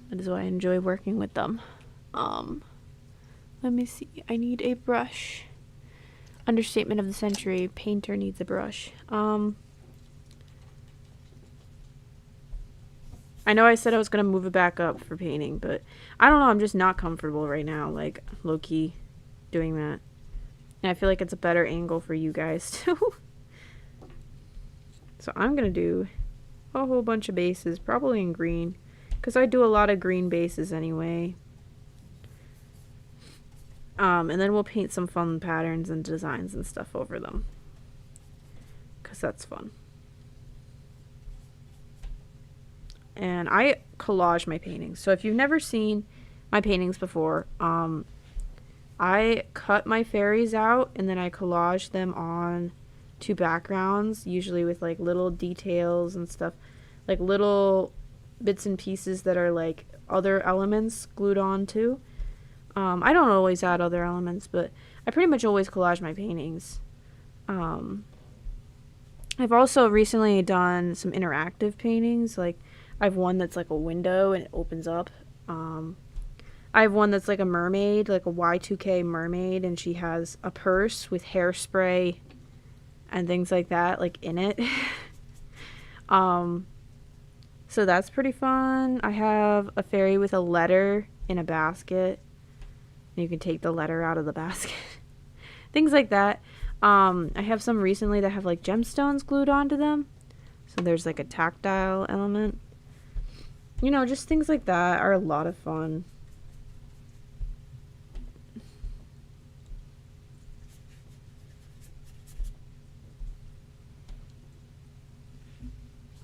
That is why I enjoy working with them. Let me see. I need a brush. Understatement of the century. Painter needs a brush. I know I said I was going to move it back up for painting, but I don't know. I'm just not comfortable right now, like, low-key doing that. And I feel like it's a better angle for you guys, too. So I'm going to do a whole bunch of bases, probably in green, because I do a lot of green bases anyway. And then we'll paint some fun patterns and designs and stuff over them, because that's fun. And I collage my paintings. So if you've never seen my paintings before, I cut my fairies out and then I collage them on to backgrounds, usually with like little details and stuff, like little bits and pieces that are like other elements glued onto. I don't always add other elements, but I pretty much always collage my paintings. I've also recently done some interactive paintings. Like I have one that's like a window and it opens up. I have one that's like a mermaid, like a Y2K mermaid, and she has a purse with hairspray and things like that, like in it. So that's pretty fun. I have a fairy with a letter in a basket. You can take the letter out of the basket. Things like that. I have some recently that have like gemstones glued onto them. So there's like a tactile element. You know, just things like that are a lot of fun.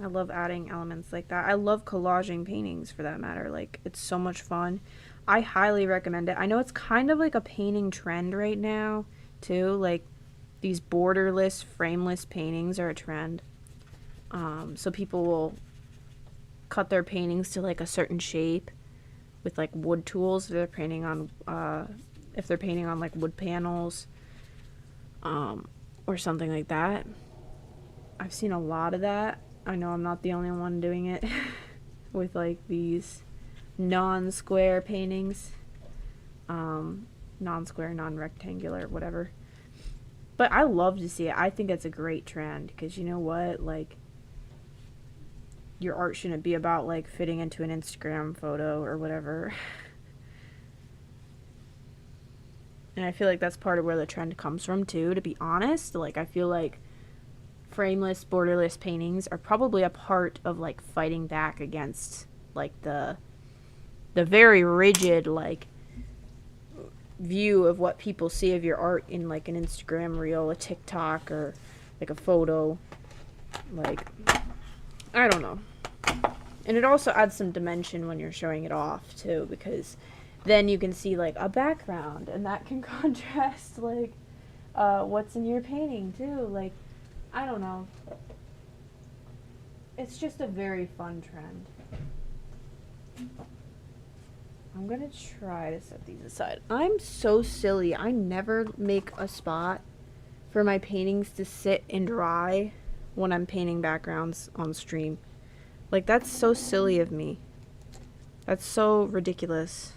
I love adding elements like that. I love collaging paintings for that matter. Like, it's so much fun. I highly recommend it. I know it's kind of like a painting trend right now, too. Like, these borderless, frameless paintings are a trend. So people will cut their paintings to like a certain shape with like wood tools if they're painting on like wood panels, or something like that. I've seen a lot of that. I know I'm not the only one doing it with like these non-square paintings. non-square, non-rectangular, whatever. But I love to see it. I think it's a great trend because you know what? Like, your art shouldn't be about like fitting into an Instagram photo or whatever. And I feel like that's part of where the trend comes from too, to be honest. Like, I feel like frameless, borderless paintings are probably a part of like fighting back against like the very rigid like view of what people see of your art in like an Instagram reel, a TikTok, or like a photo. Like, I don't know. And it also adds some dimension when you're showing it off too, because then you can see like a background and that can contrast like what's in your painting too. Like, I don't know. It's just a very fun trend. I'm gonna try to set these aside. I'm so silly. I never make a spot for my paintings to sit and dry when I'm painting backgrounds on stream. Like, that's so silly of me. That's so ridiculous.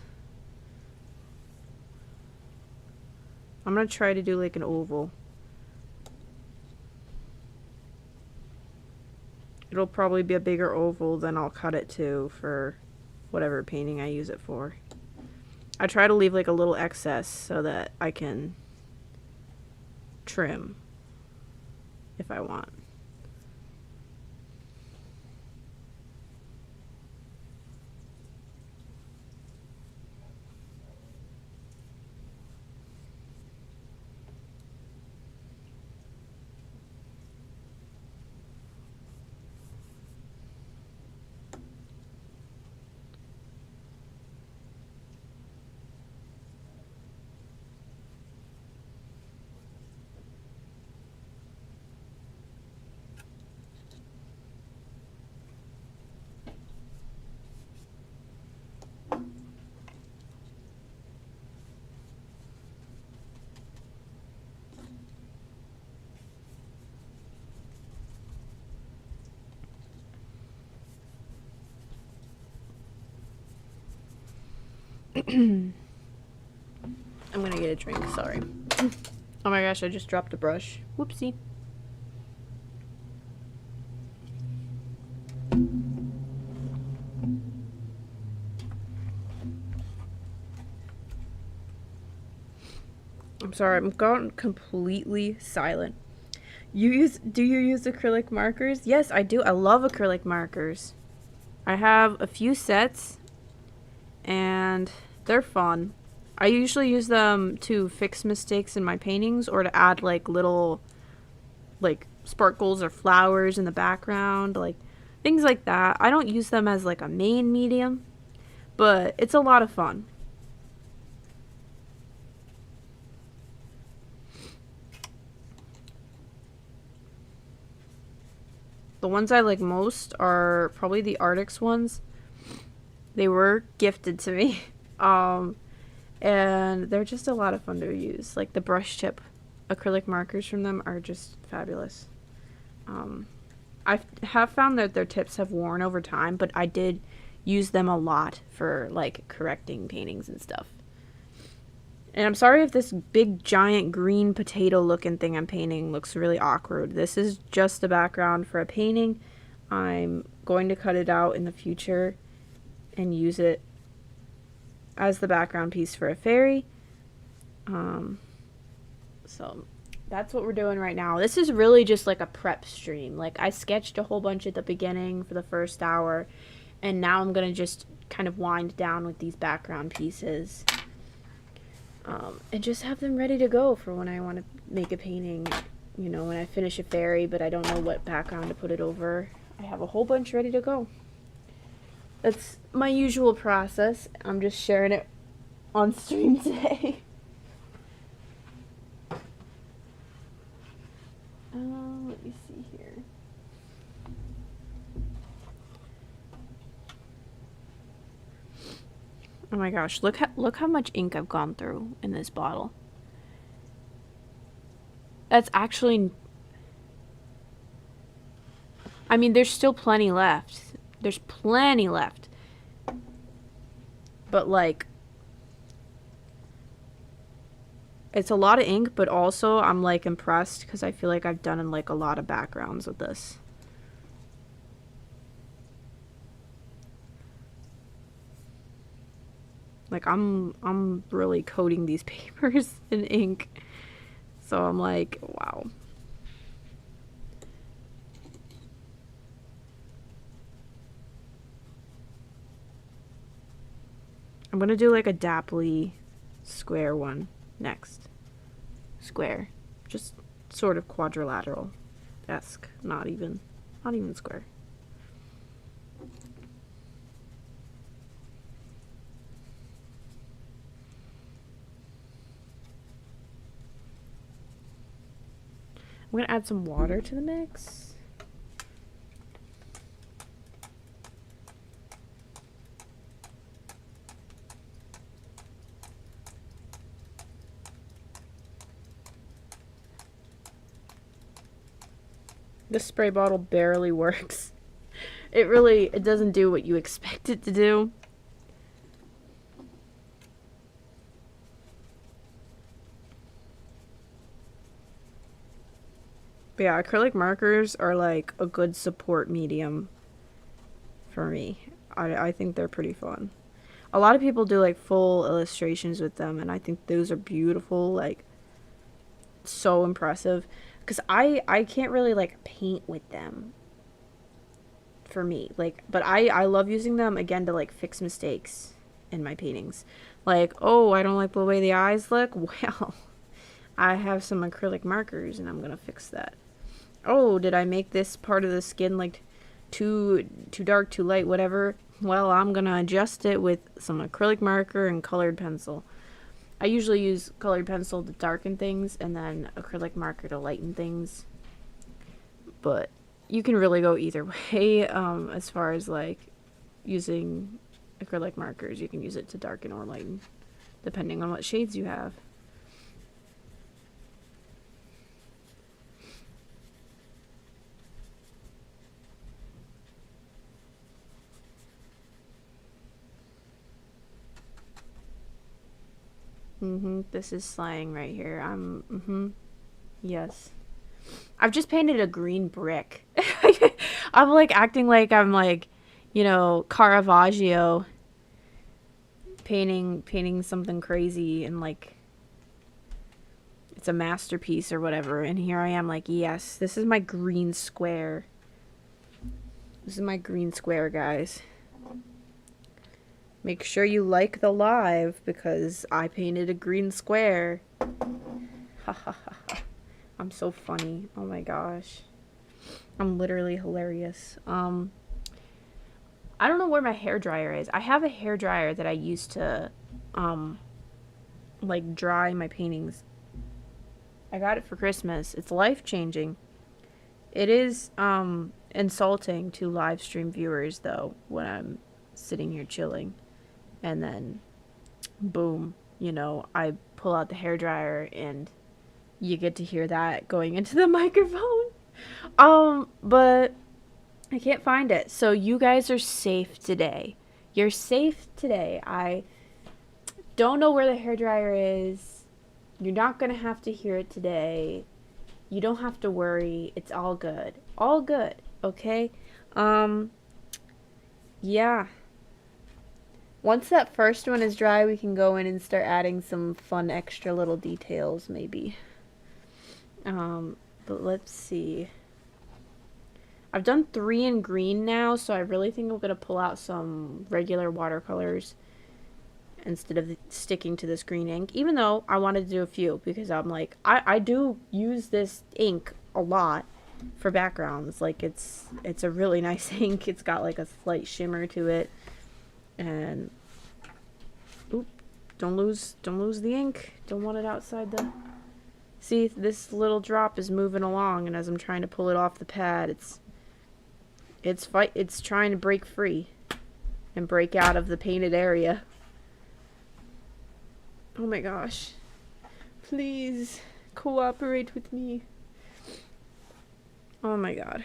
I'm gonna try to do like an oval. It'll probably be a bigger oval than I'll cut it to for whatever painting I use it for. I try to leave like a little excess so that I can trim if I want. I'm gonna get a drink, sorry. Oh my gosh, I just dropped a brush. Whoopsie. I'm sorry, I'm gone completely silent. Do you use acrylic markers? Yes, I do. I love acrylic markers. I have a few sets and they're fun. I usually use them to fix mistakes in my paintings or to add like little like sparkles or flowers in the background, like things like that. I don't use them as like a main medium, but it's a lot of fun. The ones I like most are probably the Arctics ones. They were gifted to me. And they're just a lot of fun to use. Like the brush tip acrylic markers from them are just fabulous. I have found that their tips have worn over time, but I did use them a lot for like correcting paintings and stuff. And I'm sorry if this big giant green potato looking thing I'm painting looks really awkward. This is just a background for a painting. I'm going to cut it out in the future and use it as the background piece for a fairy. So that's what we're doing right now. This is really just like a prep stream. Like, I sketched a whole bunch at the beginning for the first hour, and now I'm gonna just kind of wind down with these background pieces. And just have them ready to go for when I want to make a painting, you know, when I finish a fairy, but I don't know what background to put it over. I have a whole bunch ready to go. That's my usual process. I'm just sharing it on stream today. Let me see here. Oh my gosh, look how much ink I've gone through in this bottle. That's actually... I mean, there's still plenty left. There's plenty left. But, like, It's a lot of ink, but also I'm like impressed because I feel like I've done like a lot of backgrounds with this. Like I'm really coating these papers in ink. So I'm like, wow. I'm gonna do like a dapply square one next. Square. Just sort of quadrilateral-esque. Not even square. I'm gonna add some water to the mix. This spray bottle barely works. It doesn't do what you expect it to do. But yeah, acrylic markers are like a good support medium for me. I think they're pretty fun. A lot of people do like full illustrations with them, and I think those are beautiful, like so impressive. Because I can't really like paint with them for me. Like, but I love using them again to like fix mistakes in my paintings. Like, oh, I don't like the way the eyes look. Well, I have some acrylic markers and I'm gonna fix that. Oh, did I make this part of the skin like too dark, too light, whatever? Well, I'm gonna adjust it with some acrylic marker and colored pencil. I usually use colored pencil to darken things and then acrylic marker to lighten things. But you can really go either way as far as like using acrylic markers. You can use it to darken or lighten depending on what shades you have. This is slang right here. Yes. I've just painted a green brick. I'm like acting like I'm like, Caravaggio painting something crazy and like it's a masterpiece or whatever. And here I am like, yes, this is my green square. This is my green square, guys. Make sure you like the live because I painted a green square. Ha ha ha ha. I'm so funny. Oh my gosh. I'm literally hilarious. I don't know where my hairdryer is. I have a hairdryer that I use to like dry my paintings. I got it for Christmas. It's life-changing. It is insulting to live stream viewers though when I'm sitting here chilling and then boom, I pull out the hairdryer and you get to hear that going into the microphone. But I can't find it. So you guys are safe today. You're safe today. I don't know where the hairdryer is. You're not going to have to hear it today. You don't have to worry. It's all good. All good, okay? Yeah. Once that first one is dry, we can go in and start adding some fun extra little details, maybe. But let's see. I've done 3 in green now, so I really think I'm going to pull out some regular watercolors instead of sticking to this green ink, even though I wanted to do a few because I'm like, I do use this ink a lot for backgrounds. Like, it's a really nice ink. It's got like a slight shimmer to it. And, oop, don't lose the ink. Don't want it outside the... See, this little drop is moving along, and as I'm trying to pull it off the pad, it's trying to break free and break out of the painted area. Oh my gosh. Please cooperate with me. Oh my god.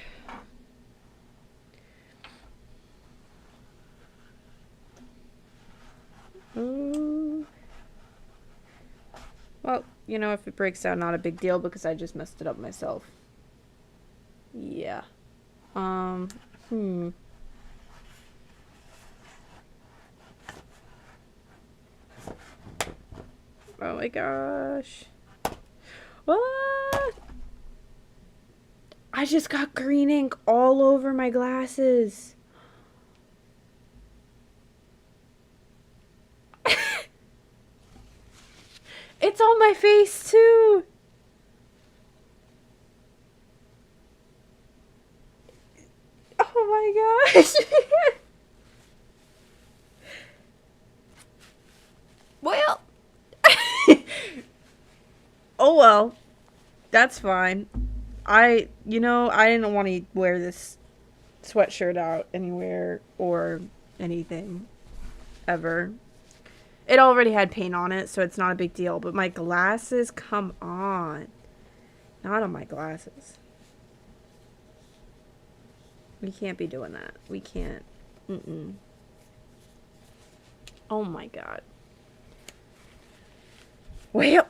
Oh. Well, you know, if it breaks down, not a big deal because I just messed it up myself. Yeah. Um, hmm. Oh my gosh. What? I just got green ink all over my glasses. It's on my face too. Oh my gosh. Well. Oh well. That's fine. I didn't want to wear this sweatshirt out anywhere or anything ever. It already had paint on it, so it's not a big deal. But my glasses, come on. Not on my glasses. We can't be doing that. We can't. Mm-mm. Oh my god. Well.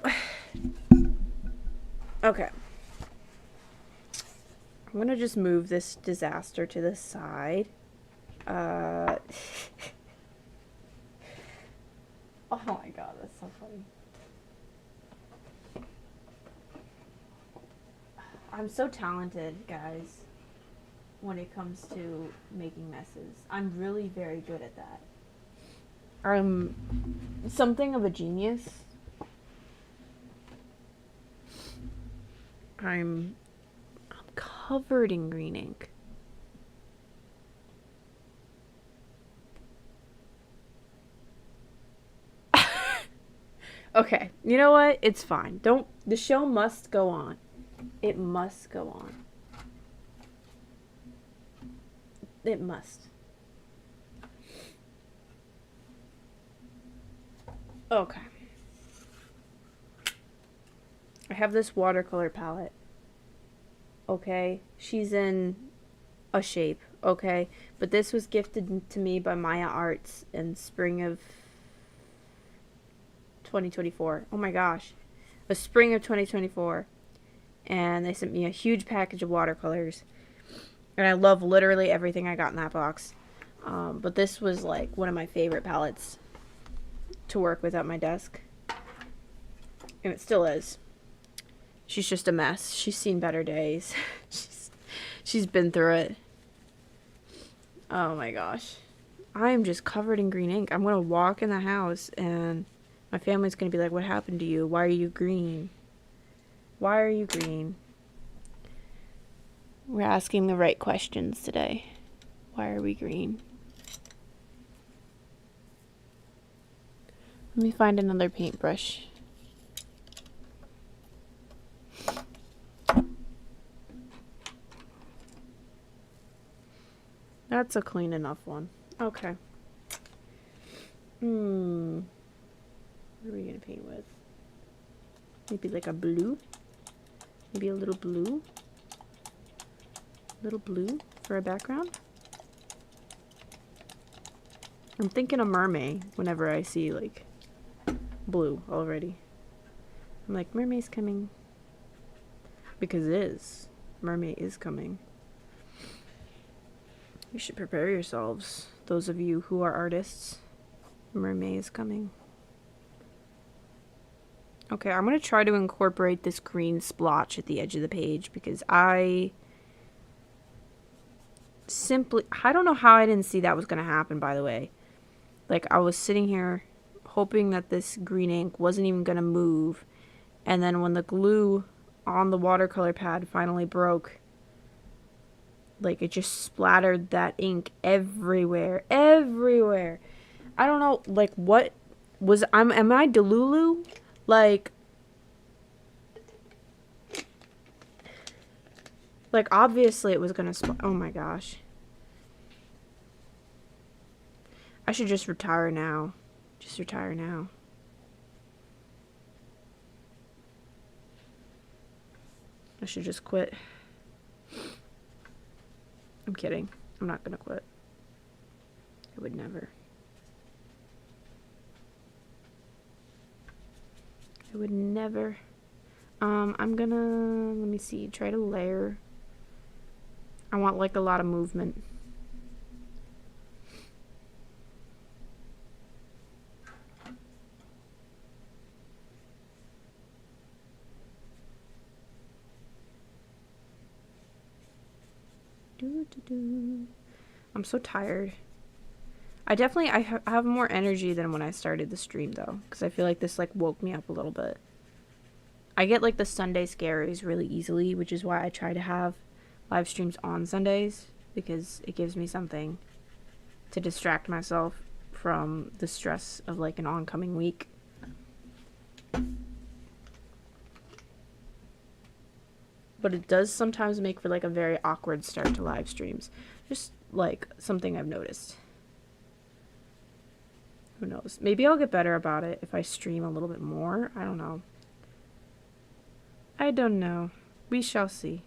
Okay. I'm gonna just move this disaster to the side. Oh my god, that's so funny. I'm so talented, guys, when it comes to making messes. I'm really very good at that. I'm something of a genius. I'm covered in green ink. Okay, you know what? It's fine. The show must go on. It must go on. It must. Okay. I have this watercolor palette. Okay? She's in a shape, okay? But this was gifted to me by Maya Arts in spring of 2024. Oh my gosh. The spring of 2024. And they sent me a huge package of watercolors. And I love literally everything I got in that box. But this was like one of my favorite palettes to work with at my desk. And it still is. She's just a mess. She's seen better days. she's been through it. Oh my gosh. I am just covered in green ink. I'm going to walk in the house and my family's going to be like, what happened to you? Why are you green? Why are you green? We're asking the right questions today. Why are we green? Let me find another paintbrush. That's a clean enough one. Okay. What are we gonna paint with? Maybe like a blue? Maybe a little blue? Little blue for a background? I'm thinking a mermaid whenever I see like blue already. I'm like, mermaid's coming. Because it is. Mermaid is coming. You should prepare yourselves, those of you who are artists. Mermaid is coming. Okay, I'm going to try to incorporate this green splotch at the edge of the page because I don't know how I didn't see that was going to happen, by the way. Like, I was sitting here hoping that this green ink wasn't even going to move, and then when the glue on the watercolor pad finally broke, like, it just splattered that ink everywhere. Everywhere. I don't know, like, what was... am I Delulu? Like, obviously it was gonna oh my gosh. I should just retire now. Just retire now. I should just quit. I'm kidding. I'm not gonna quit. I would never. I would never. I'm gonna, let me see, try to layer. I want like a lot of movement. I'm so tired. I definitely, I have more energy than when I started the stream though, because I feel like this like woke me up a little bit. I get like the Sunday scaries really easily, which is why I try to have live streams on Sundays, because it gives me something to distract myself from the stress of like an oncoming week. But it does sometimes make for like a very awkward start to live streams. Just like something I've noticed. Who knows? Maybe I'll get better about it if I stream a little bit more. I don't know. I don't know. We shall see.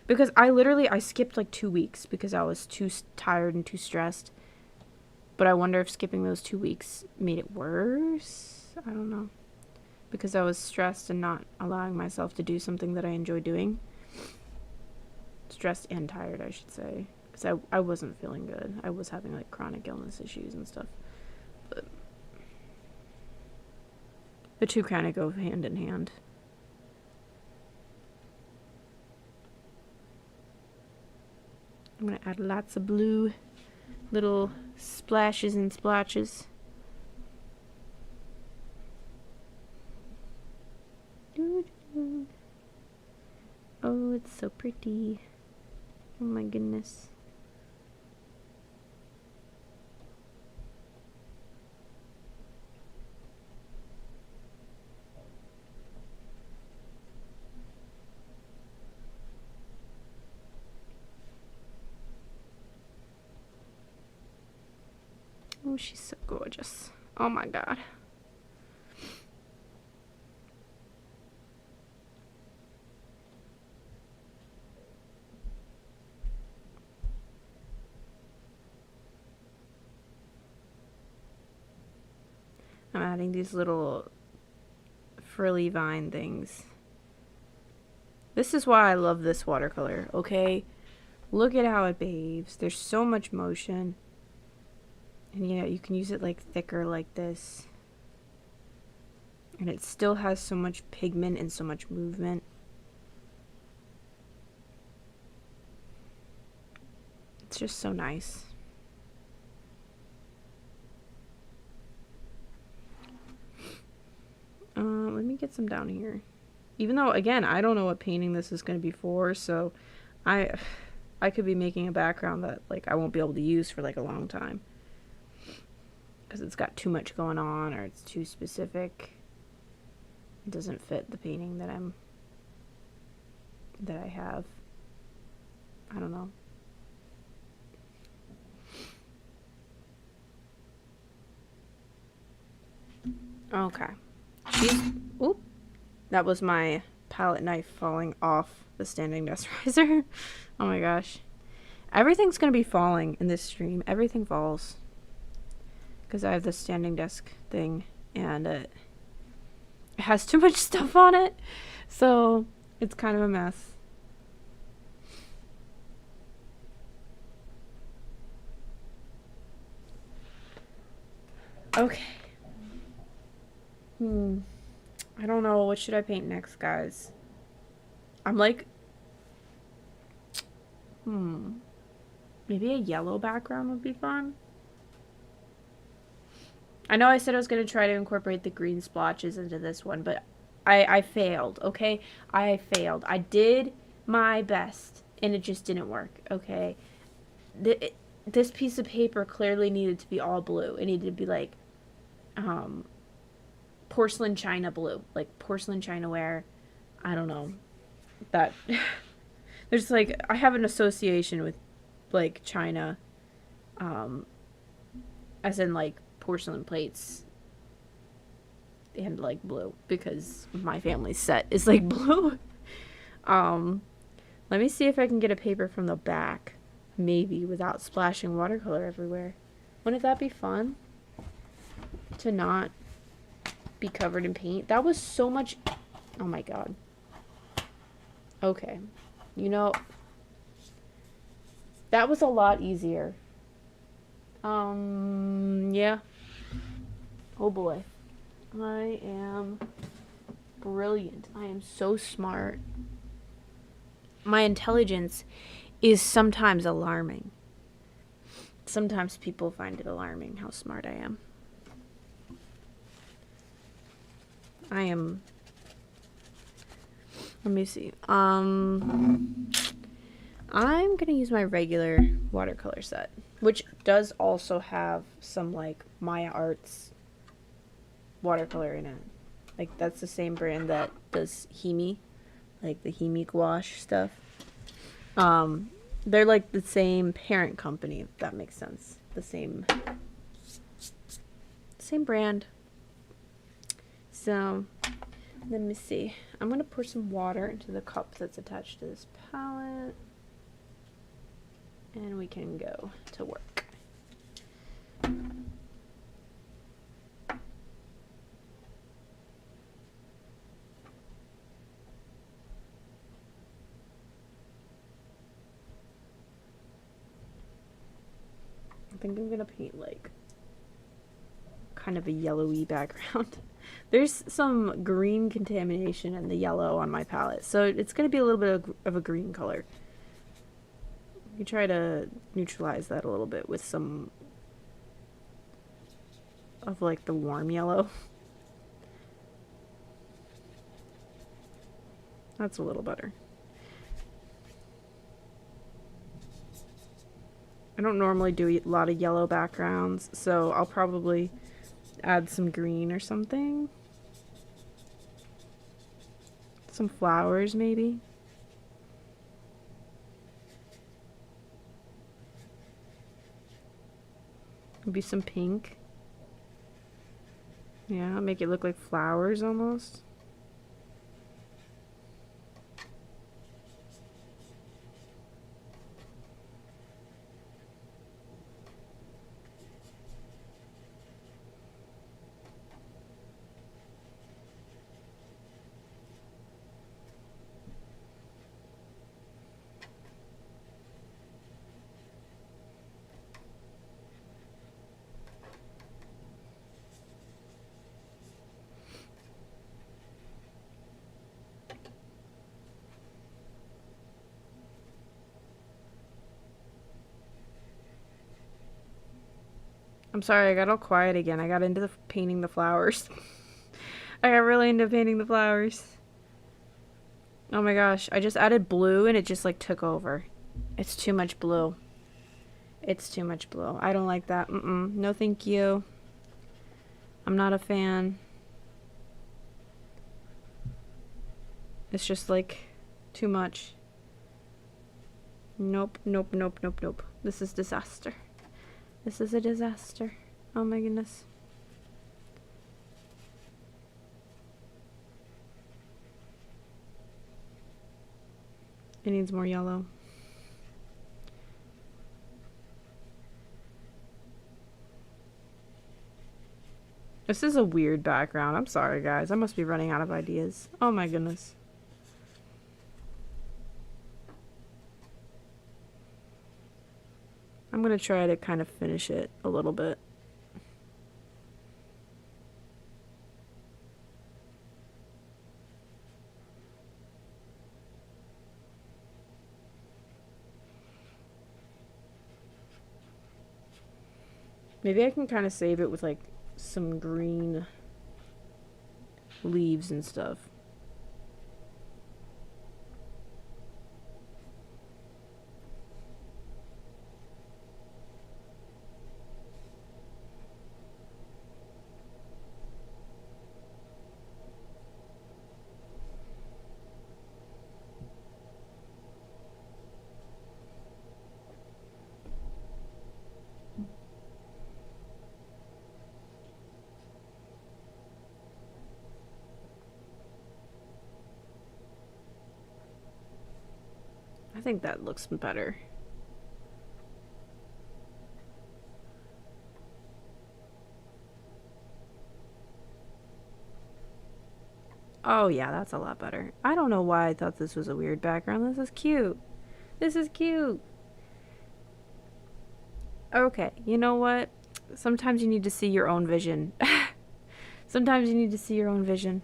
Because I skipped like 2 weeks because I was too tired and too stressed. But I wonder if skipping those 2 weeks made it worse? I don't know. Because I was stressed and not allowing myself to do something that I enjoy doing. Stressed and tired, I should say. Because I wasn't feeling good. I was having like chronic illness issues and stuff. But the two kind of go hand in hand. I'm going to add lots of blue little splashes and splotches. Oh, it's so pretty. Oh my goodness. Oh, she's so gorgeous. Oh my god. I'm adding these little frilly vine things. This is why I love this watercolor, okay? Look at how it behaves. There's so much motion. And yeah, you can use it like thicker like this. And it still has so much pigment and so much movement. It's just so nice. Let me get some down here. Even though, again, I don't know what painting this is going to be for, so I could be making a background that like I won't be able to use for like a long time. Because it's got too much going on, or it's too specific. It doesn't fit the painting that I have. I don't know. Okay. Oop. That was my palette knife falling off the standing desk riser. Oh my gosh. Everything's gonna be falling in this stream. Everything falls. Because I have the standing desk thing, and it has too much stuff on it. So, it's kind of a mess. Okay. I don't know. What should I paint next, guys? I'm like... Maybe a yellow background would be fun. I know I said I was going to try to incorporate the green splotches into this one, but I failed, okay? I failed. I did my best, and it just didn't work, okay? This piece of paper clearly needed to be all blue. It needed to be like... porcelain china blue, like porcelain chinaware. I don't know, that there's like, I have an association with like china, as in like porcelain plates and like blue, because my family's set is like blue. Let me see if I can get a paper from the back, maybe without splashing watercolor everywhere. Wouldn't that be fun to not be covered in paint. That was so much... Oh my god. Okay. You know, that was a lot easier. Yeah. Oh boy. I am brilliant. I am so smart. My intelligence is sometimes alarming. Sometimes people find it alarming how smart I am. I am... Let me see. I'm gonna use my regular watercolor set, which does also have some like Maya Arts watercolor in it. Like that's the same brand that does Himi, like the Himi gouache stuff. They're like the same parent company, if that makes sense. The same brand. So let me see. I'm gonna pour some water into the cup that's attached to this palette, and we can go to work. I think I'm gonna paint like kind of a yellowy background. There's some green contamination in the yellow on my palette, so it's gonna be a little bit of a green color. You try to neutralize that a little bit with some of like the warm yellow. That's a little better. I don't normally do a lot of yellow backgrounds, so I'll probably add some green or something. Some flowers, maybe. Maybe some pink. Yeah, make it look like flowers almost. I'm sorry, I got all quiet again. I got into painting the flowers. I got really into painting the flowers. Oh my gosh, I just added blue and it just like took over. It's too much blue. It's too much blue. I don't like that. No thank you. I'm not a fan. It's just like too much. Nope, nope, nope, nope, nope. This is disaster. This is a disaster. Oh my goodness. It needs more yellow. This is a weird background. I'm sorry, guys. I must be running out of ideas. Oh my goodness. I'm gonna try to kind of finish it a little bit. Maybe I can kind of save it with like some green leaves and stuff. I think that looks better. Oh yeah, that's a lot better. I don't know why I thought this was a weird background. This is cute. This is cute. Okay, you know what? Sometimes you need to see your own vision. Sometimes you need to see your own vision.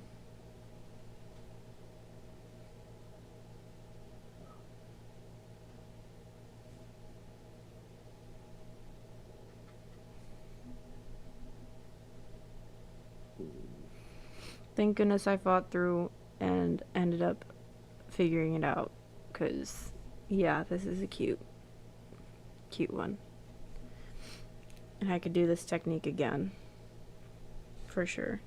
Thank goodness I fought through and ended up figuring it out. Because, yeah, this is a cute one. And I could do this technique again. For sure.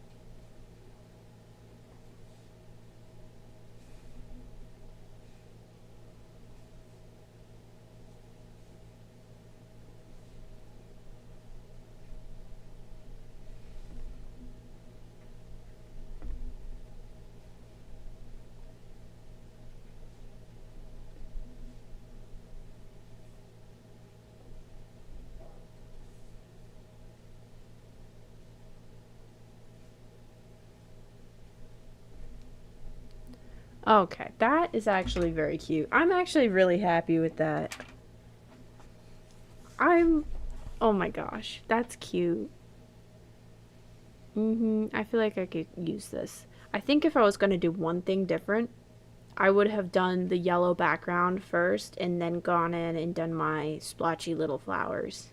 Okay, that is actually very cute. I'm actually really happy with that. Oh my gosh, that's cute. I feel like I could use this. I think if I was going to do one thing different, I would have done the yellow background first and then gone in and done my splotchy little flowers.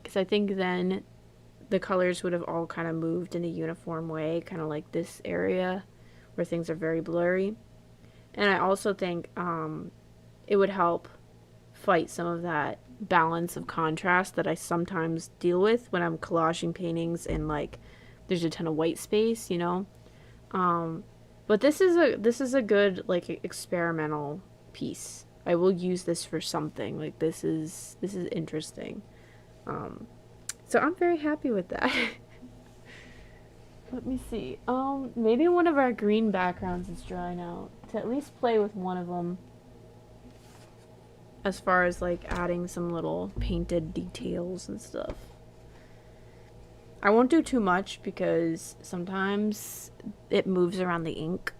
Because I think then the colors would have all kind of moved in a uniform way, kind of like this area where things are very blurry. And I also think it would help fight some of that balance of contrast that I sometimes deal with when I'm collaging paintings and like there's a ton of white space, you know. But this is a good like experimental piece. I will use this for something. Like this is interesting. So I'm very happy with that. Let me see. Maybe one of our green backgrounds is drying out. To at least play with one of them. As far as like adding some little painted details and stuff. I won't do too much because sometimes it moves around the ink.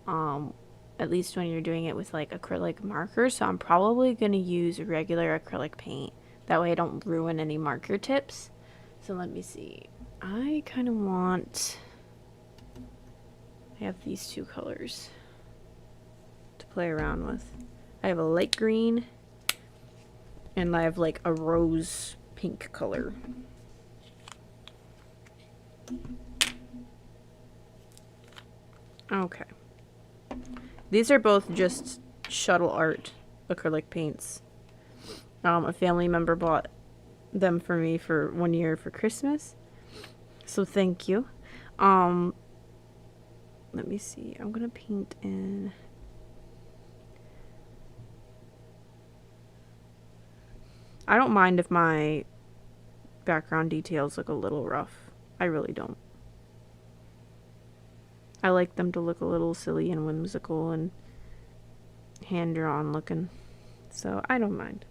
At least when you're doing it with like acrylic markers. So I'm probably going to use regular acrylic paint. That way I don't ruin any marker tips. So let me see. I kind of want... I have these two colors to play around with. I have a light green and I have like a rose pink color. Okay. These are both just shuttle art acrylic paints. A family member bought them for me for 1 year for Christmas. So thank you. Let me see. I'm gonna paint in... I don't mind if my background details look a little rough. I really don't. I like them to look a little silly and whimsical and hand-drawn looking. So I don't mind.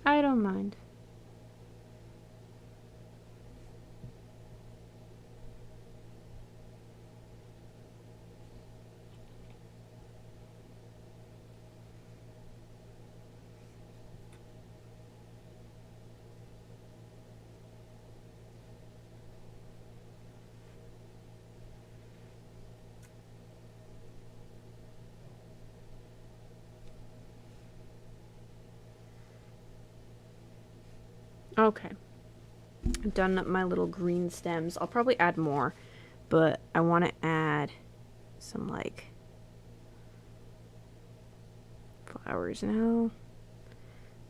I don't mind. Okay. I've done my little green stems. I'll probably add more, but I want to add some like flowers now.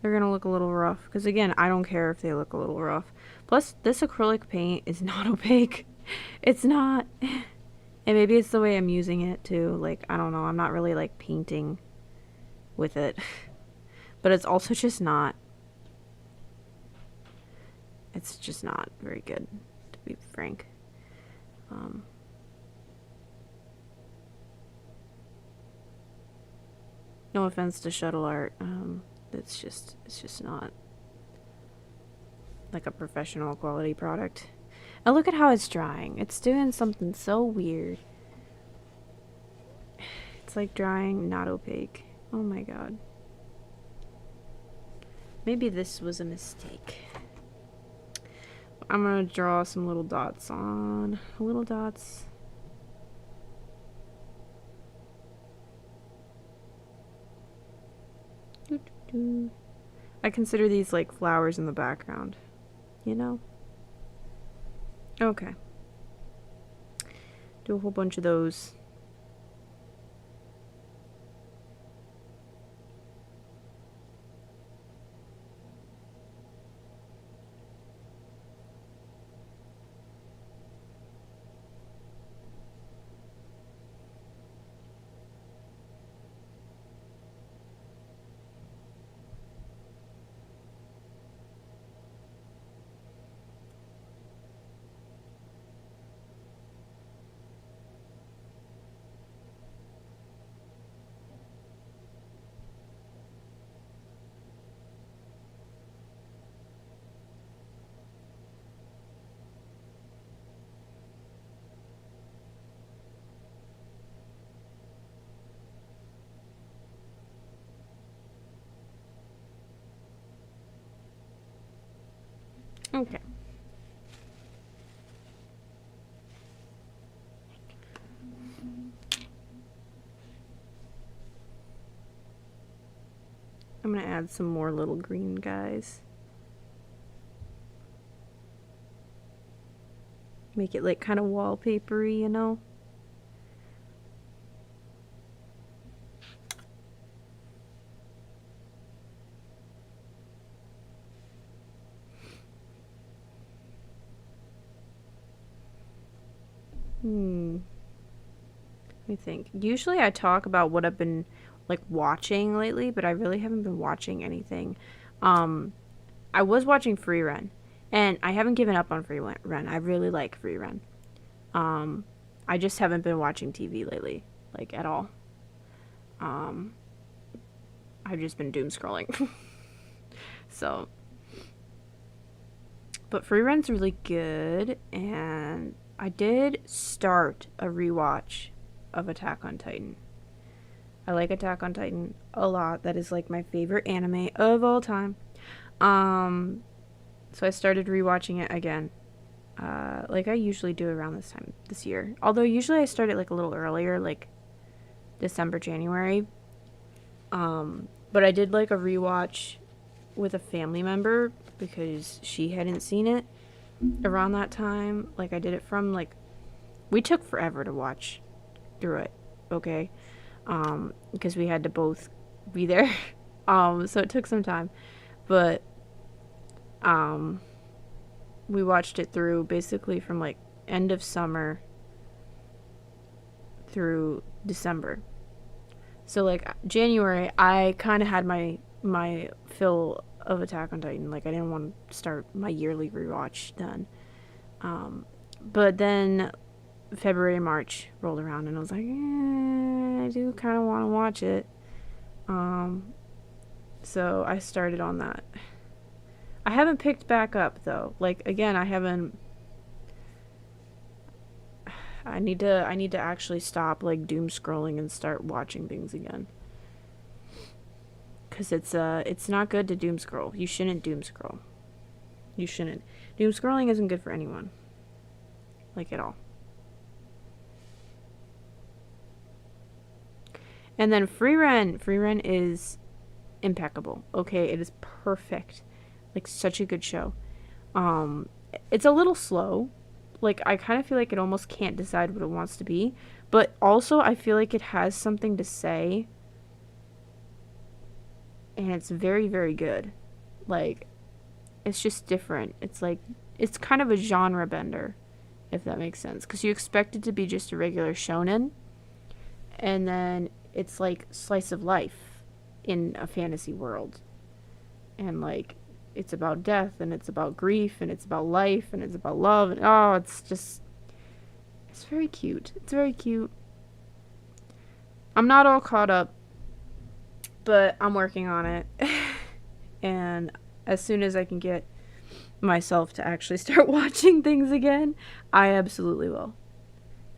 They're gonna look a little rough because again, I don't care if they look a little rough. Plus, this acrylic paint is not opaque. It's not. And maybe it's the way I'm using it too. Like, I don't know. I'm not really like painting with it. But it's also just not. It's just not very good, to be frank. No offense to shuttle art. It's just not like a professional quality product. And look at how it's drying. It's doing something so weird. It's like drying, not opaque. Oh my god. Maybe this was a mistake. I'm gonna draw some little dots on. Little dots. I consider these like flowers in the background. You know? Okay. Do a whole bunch of those. Okay. I'm gonna add some more little green guys. Make it like kind of wallpapery, you know? Let me think. Usually I talk about what I've been like watching lately, but I really haven't been watching anything. I was watching Free Run, and I haven't given up on Free Run. I really like Free Run. I just haven't been watching TV lately, like at all. I've just been doom scrolling. So, but Free Run's really good, and I did start a rewatch of Attack on Titan. I like Attack on Titan a lot. That is like my favorite anime of all time. So I started rewatching it again. Like I usually do around this time this year. Although usually I start it like a little earlier, like December, January. But I did like a rewatch with a family member because she hadn't seen it around that time. Like I did it from like, we took forever to watch through it, okay? Because we had to both be there. So it took some time. But we watched it through basically from like end of summer through December. So like January, I kind of had my fill of Attack on Titan. Like I didn't want to start my yearly rewatch then. But then February and March rolled around, and I was like, I do kind of want to watch it. So I started on that. I haven't picked back up though. Like again, I haven't. I need to actually stop like doom scrolling and start watching things again. Cause it's not good to doom scroll. You shouldn't doom scroll. You shouldn't. Doom scrolling isn't good for anyone. Like at all. And then Free Run is impeccable. Okay, it is perfect. Like such a good show. It's a little slow. Like I kind of feel like it almost can't decide what it wants to be, but also I feel like it has something to say. And it's very, very good. Like it's just different. It's like it's kind of a genre bender, if that makes sense, cuz you expect it to be just a regular shonen, and then it's like slice of life in a fantasy world. And like it's about death, and it's about grief, and it's about life, and it's about love, and oh, it's very cute. It's very cute. I'm not all caught up, but I'm working on it. And as soon as I can get myself to actually start watching things again, I absolutely will.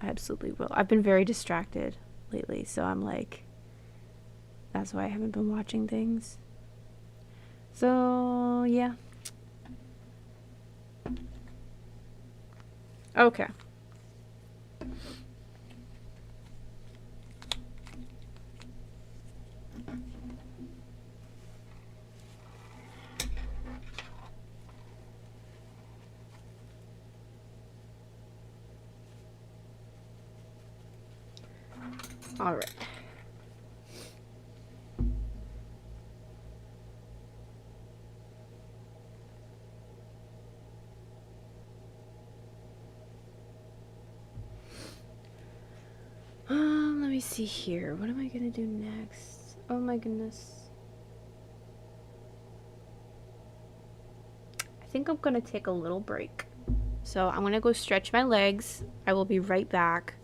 I absolutely will. I've been very distracted lately, so I'm like, that's why I haven't been watching things. So, yeah. Okay. All right. Let me see here. What am I gonna do next? Oh my goodness. I think I'm gonna take a little break. So I'm gonna go stretch my legs. I will be right back.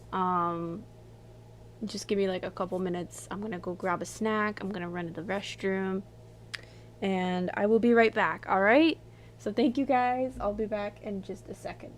Just give me like a couple minutes. I'm gonna go grab a snack. I'm gonna run to the restroom. And I will be right back, alright? So thank you guys. I'll be back in just a second.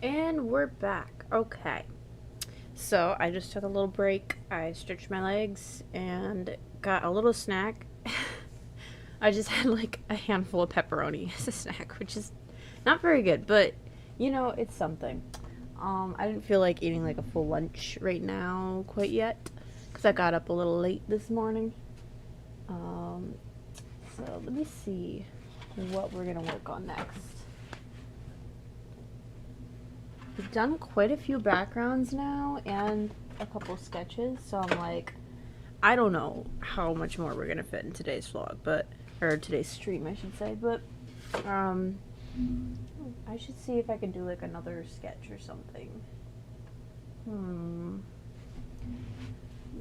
And we're back. Okay. So I just took a little break. I stretched my legs and got a little snack. I just had like a handful of pepperoni as a snack, which is not very good, but you know, it's something. I didn't feel like eating like a full lunch right now quite yet because I got up a little late this morning. Um, so let me see what we're gonna work on next. We've done quite a few backgrounds now and a couple sketches, so I'm like, I don't know how much more we're gonna fit in today's vlog, or today's stream, I should say, but I should see if I can do like another sketch or something. Let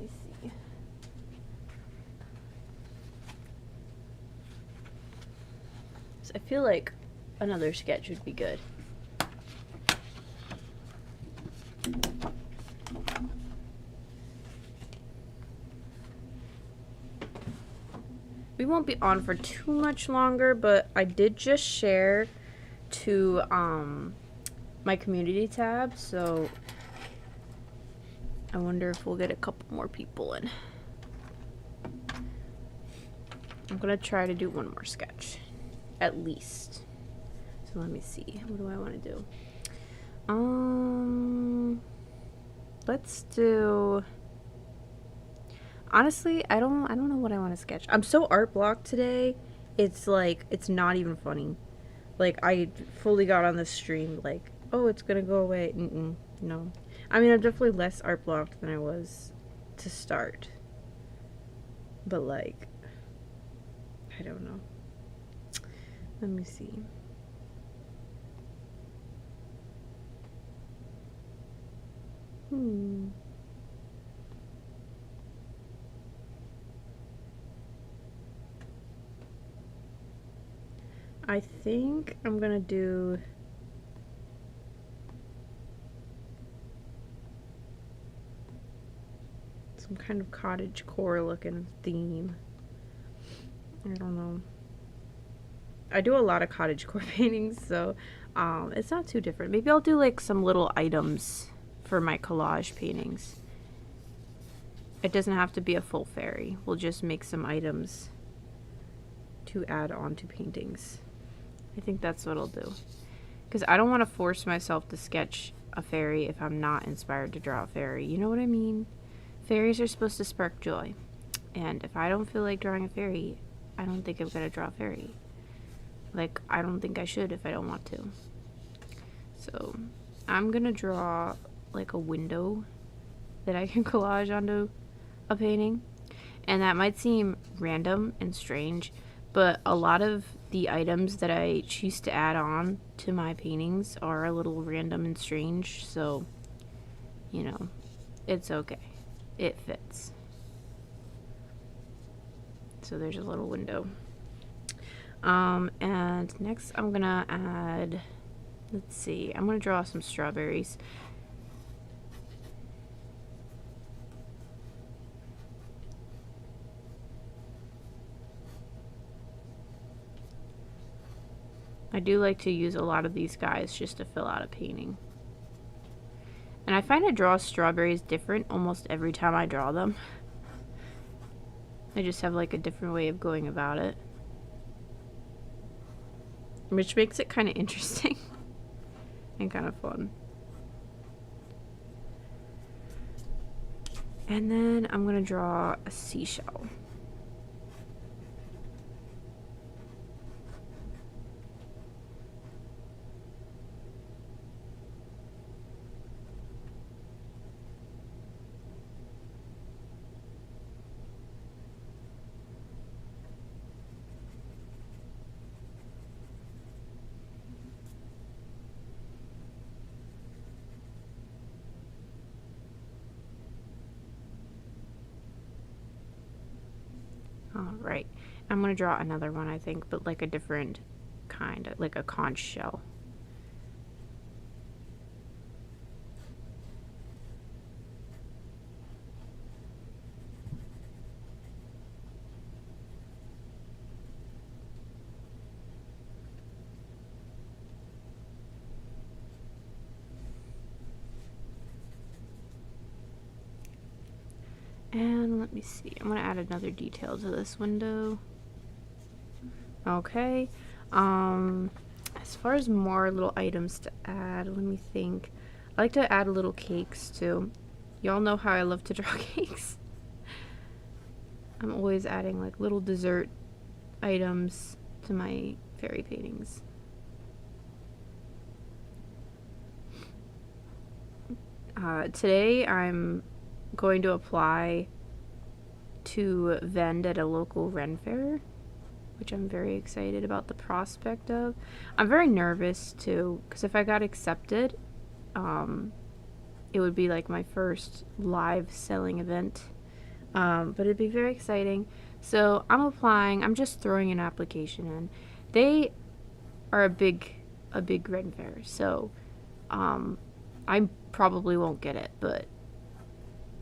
me see. So I feel like another sketch would be good. We won't be on for too much longer, but I did just share to my community tab, so I wonder if we'll get a couple more people in. I'm gonna try to do one more sketch, at least. So let me see. What do I want to do? Let's do. Honestly, I don't know what I want to sketch. I'm so art blocked today. It's like it's not even funny. Like I fully got on the stream like, oh, it's gonna go away. No. I mean, I'm definitely less art blocked than I was to start. But like, I don't know. Let me see. I think I'm gonna do some kind of cottagecore looking theme. I don't know. I do a lot of cottagecore paintings, so it's not too different. Maybe I'll do like some little items for my collage paintings. It doesn't have to be a full fairy. We'll just make some items to add on to paintings. I think that's what I'll do. Because I don't want to force myself to sketch a fairy if I'm not inspired to draw a fairy. You know what I mean? Fairies are supposed to spark joy. And if I don't feel like drawing a fairy, I don't think I'm going to draw a fairy. Like, I don't think I should if I don't want to. So, I'm going to draw like a window that I can collage onto a painting. And that might seem random and strange, but a lot of the items that I choose to add on to my paintings are a little random and strange, so, you know, it's okay. It fits. So there's a little window. And next I'm gonna add, let's see, I'm gonna draw some strawberries. I do like to use a lot of these guys just to fill out a painting. And I find I draw strawberries different almost every time I draw them. I just have like a different way of going about it, which makes it kind of interesting and kind of fun. And then I'm gonna draw a seashell. Alright, I'm gonna draw another one, I think, but like a different kind, like a conch shell. And let me see. I'm going to add another detail to this window. Okay. As far as more little items to add, let me think. I like to add little cakes too. Y'all know how I love to draw cakes. I'm always adding like little dessert items to my fairy paintings. Today I'm going to apply to vend at a local Ren fair, which I'm very excited about the prospect of. I'm very nervous too, because if I got accepted, it would be like my first live selling event. But it'd be very exciting. So I'm applying. I'm just throwing an application in. They are a big Ren fair, so I probably won't get it, but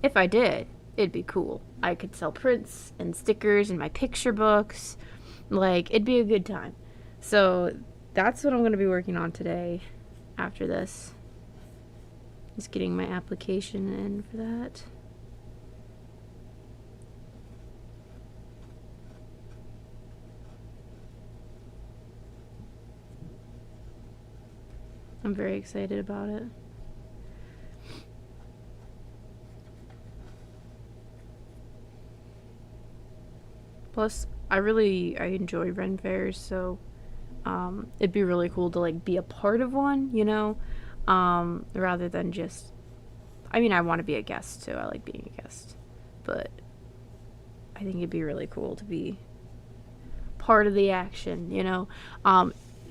if I did, it'd be cool. I could sell prints and stickers in my picture books. Like, it'd be a good time. So that's what I'm going to be working on today after this. Just getting my application in for that. I'm very excited about it. Plus, I enjoy Ren fairs, so it'd be really cool to like be a part of one, you know, rather than just. I mean, I want to be a guest too. I like being a guest, but I think it'd be really cool to be part of the action, you know.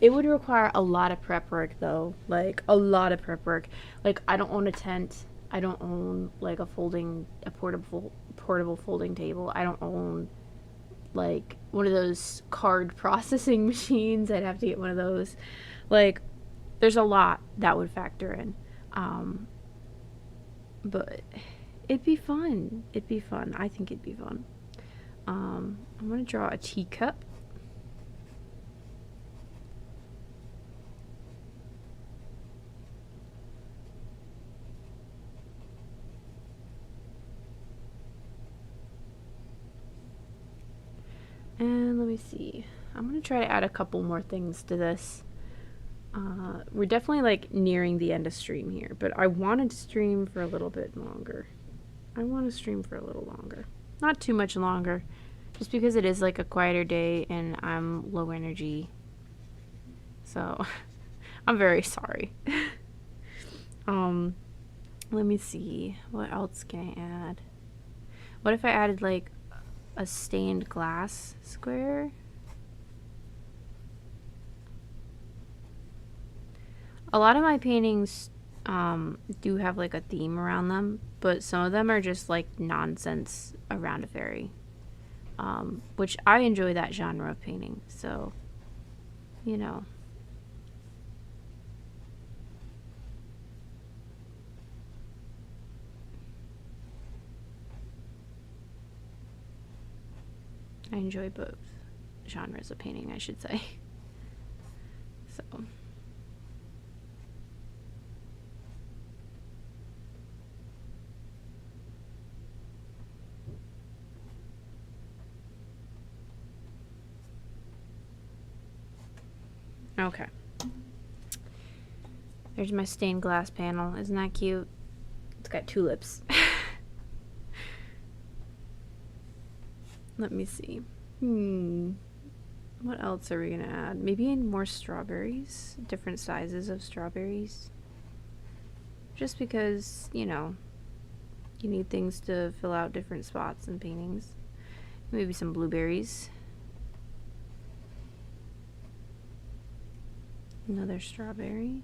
It would require a lot of prep work though, like a lot of prep work. Like I don't own a tent. I don't own like a portable folding table. I don't own like one of those card processing machines. I'd have to get one of those. Like there's a lot that would factor in. But it'd be fun. It'd be fun. I think it'd be fun. I'm gonna draw a teacup. And let me see. I'm gonna try to add a couple more things to this. We're definitely like nearing the end of stream here, but I wanted to stream for a little bit longer. I want to stream for a little longer. Not too much longer, just because it is like a quieter day and I'm low energy. So I'm very sorry. Let me see. What else can I add? What if I added like a stained glass square? A lot of my paintings do have like a theme around them, but some of them are just like nonsense around a fairy, which I enjoy that genre of painting, so you know. I enjoy both genres of painting, I should say. So okay. There's my stained glass panel. Isn't that cute? It's got tulips. Let me see. What else are we gonna add? Maybe more strawberries? Different sizes of strawberries. Just because, you know, you need things to fill out different spots in paintings. Maybe some blueberries. Another strawberry.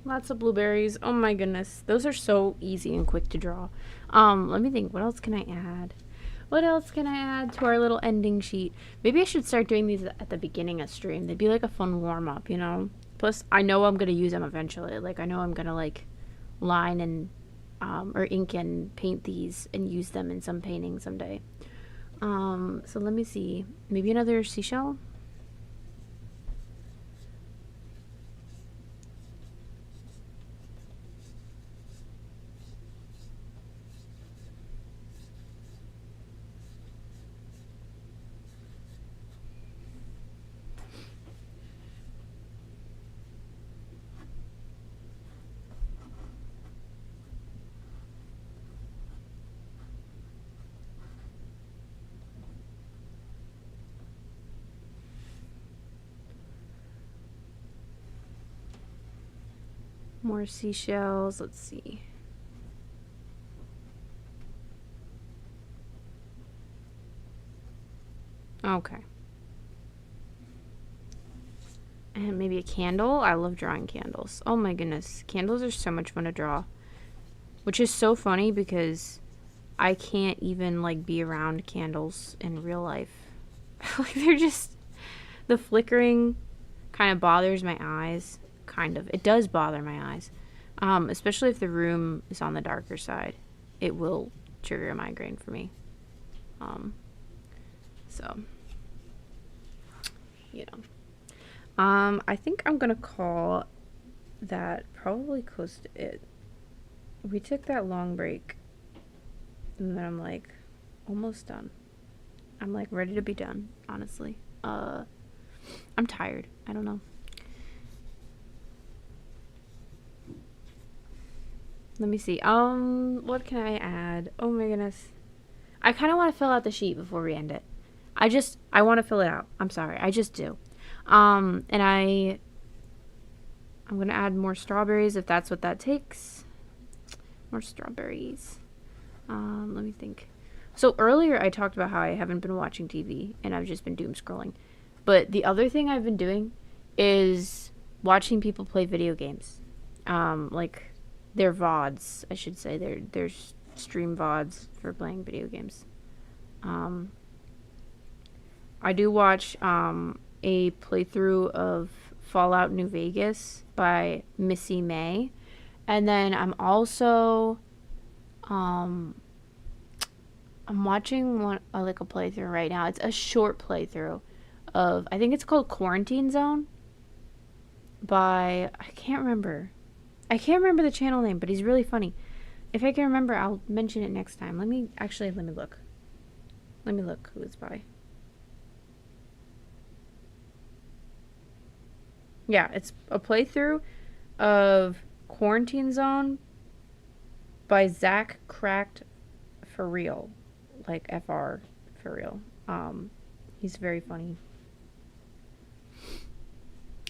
Lots of blueberries. Oh my goodness. Those are so easy and quick to draw. Let me think. What else can I add? What else can I add to our little ending sheet? Maybe I should start doing these at the beginning of stream. They'd be like a fun warm-up, you know? Plus, I know I'm going to use them eventually. Like, I know I'm going to, like, line and, or ink and paint these and use them in some painting someday. So let me see. Maybe another seashell? More seashells. Let's see. Okay. And maybe a candle. I love drawing candles. Oh my goodness. Candles are so much fun to draw. Which is so funny because I can't even like be around candles in real life. Like they're just, the flickering kind of bothers my eyes. Kind of. It does bother my eyes. Especially if the room is on the darker side. It will trigger a migraine for me. So, you know. I think I'm gonna call that probably close to it. We took that long break, and then I'm like, almost done. I'm like ready to be done, honestly. I'm tired. I don't know. Let me see. What can I add? Oh my goodness. I kind of want to fill out the sheet before we end it. I want to fill it out. I'm sorry. I just do. And I'm going to add more strawberries if that's what that takes. More strawberries. Let me think. So earlier I talked about how I haven't been watching TV and I've just been doom scrolling. But the other thing I've been doing is watching people play video games. Like their VODs, I should say. Their stream VODs for playing video games. I do watch a playthrough of Fallout New Vegas by Missy May. And then I'm also I'm watching one like a playthrough right now. It's a short playthrough of, I think it's called Quarantine Zone by, I can't remember the channel name, but he's really funny. If I can remember, I'll mention it next time. Let me look. Let me look who it's by. Yeah, it's a playthrough of Quarantine Zone by Zach Cracked for Real. Like FR for real. He's very funny.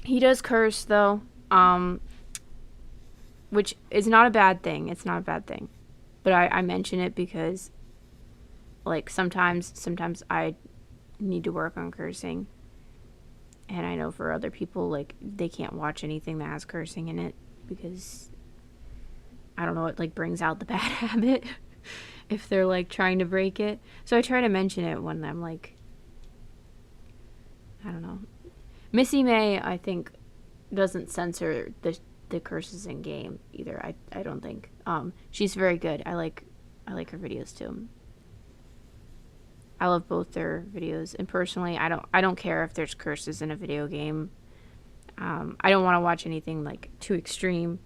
He does curse though. Which is not a bad thing. It's not a bad thing. But I mention it because like sometimes I need to work on cursing. And I know for other people, like, they can't watch anything that has cursing in it because, I don't know, it, like, brings out the bad habit if they're, like, trying to break it. So I try to mention it when I'm, like, I don't know. Missy May, I think, doesn't censor the curses in game either, I don't think. She's very good. I like her videos, too. I love both their videos, and personally, I don't care if there's curses in a video game. I don't want to watch anything like too extreme,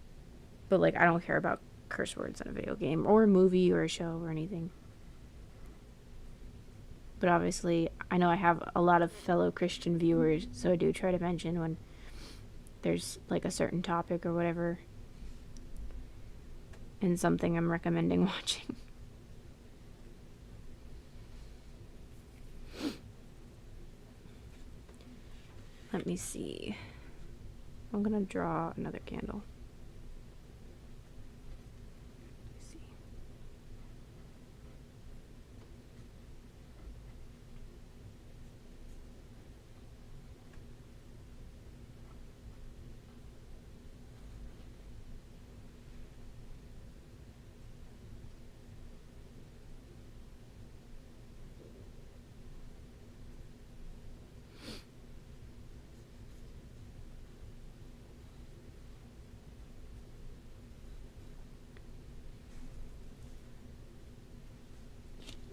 but like I don't care about curse words in a video game or a movie or a show or anything. But obviously, I know I have a lot of fellow Christian viewers, so I do try to mention when there's like a certain topic or whatever in something I'm recommending watching. Let me see. I'm gonna draw another candle. Let's see.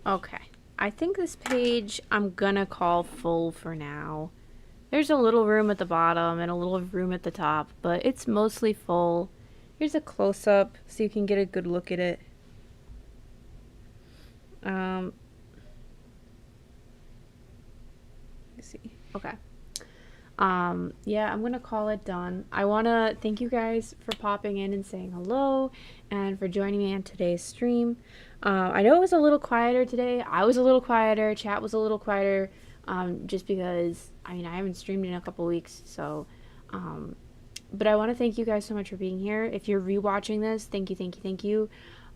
Okay. I think this page I'm gonna call full for now. There's a little room at the bottom and a little room at the top, but it's mostly full. Here's a close-up so you can get a good look at it. Let's see. Okay. Yeah, I'm gonna call it done. I wanna thank you guys for popping in and saying hello and for joining me on today's stream. I know it was a little quieter today. I was a little quieter. Chat was a little quieter, just because I haven't streamed in a couple weeks. So, but I want to thank you guys so much for being here. If you're rewatching this, thank you, thank you, thank you.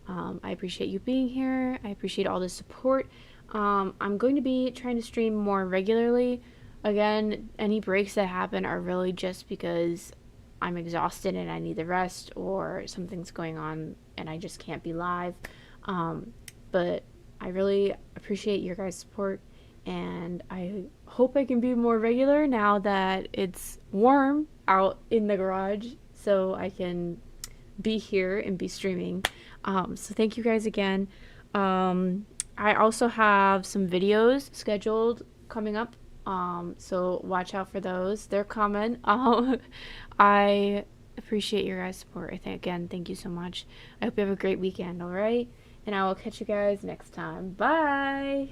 I appreciate you being here. I appreciate all the support. I'm going to be trying to stream more regularly. Again, any breaks that happen are really just because I'm exhausted and I need the rest, or something's going on and I just can't be live. But I really appreciate your guys' support, and I hope I can be more regular now that it's warm out in the garage, so I can be here and be streaming. So thank you guys again. I also have some videos scheduled coming up, so watch out for those. They're coming. I appreciate your guys' support. Again, thank you so much. I hope you have a great weekend, all right? And I will catch you guys next time. Bye!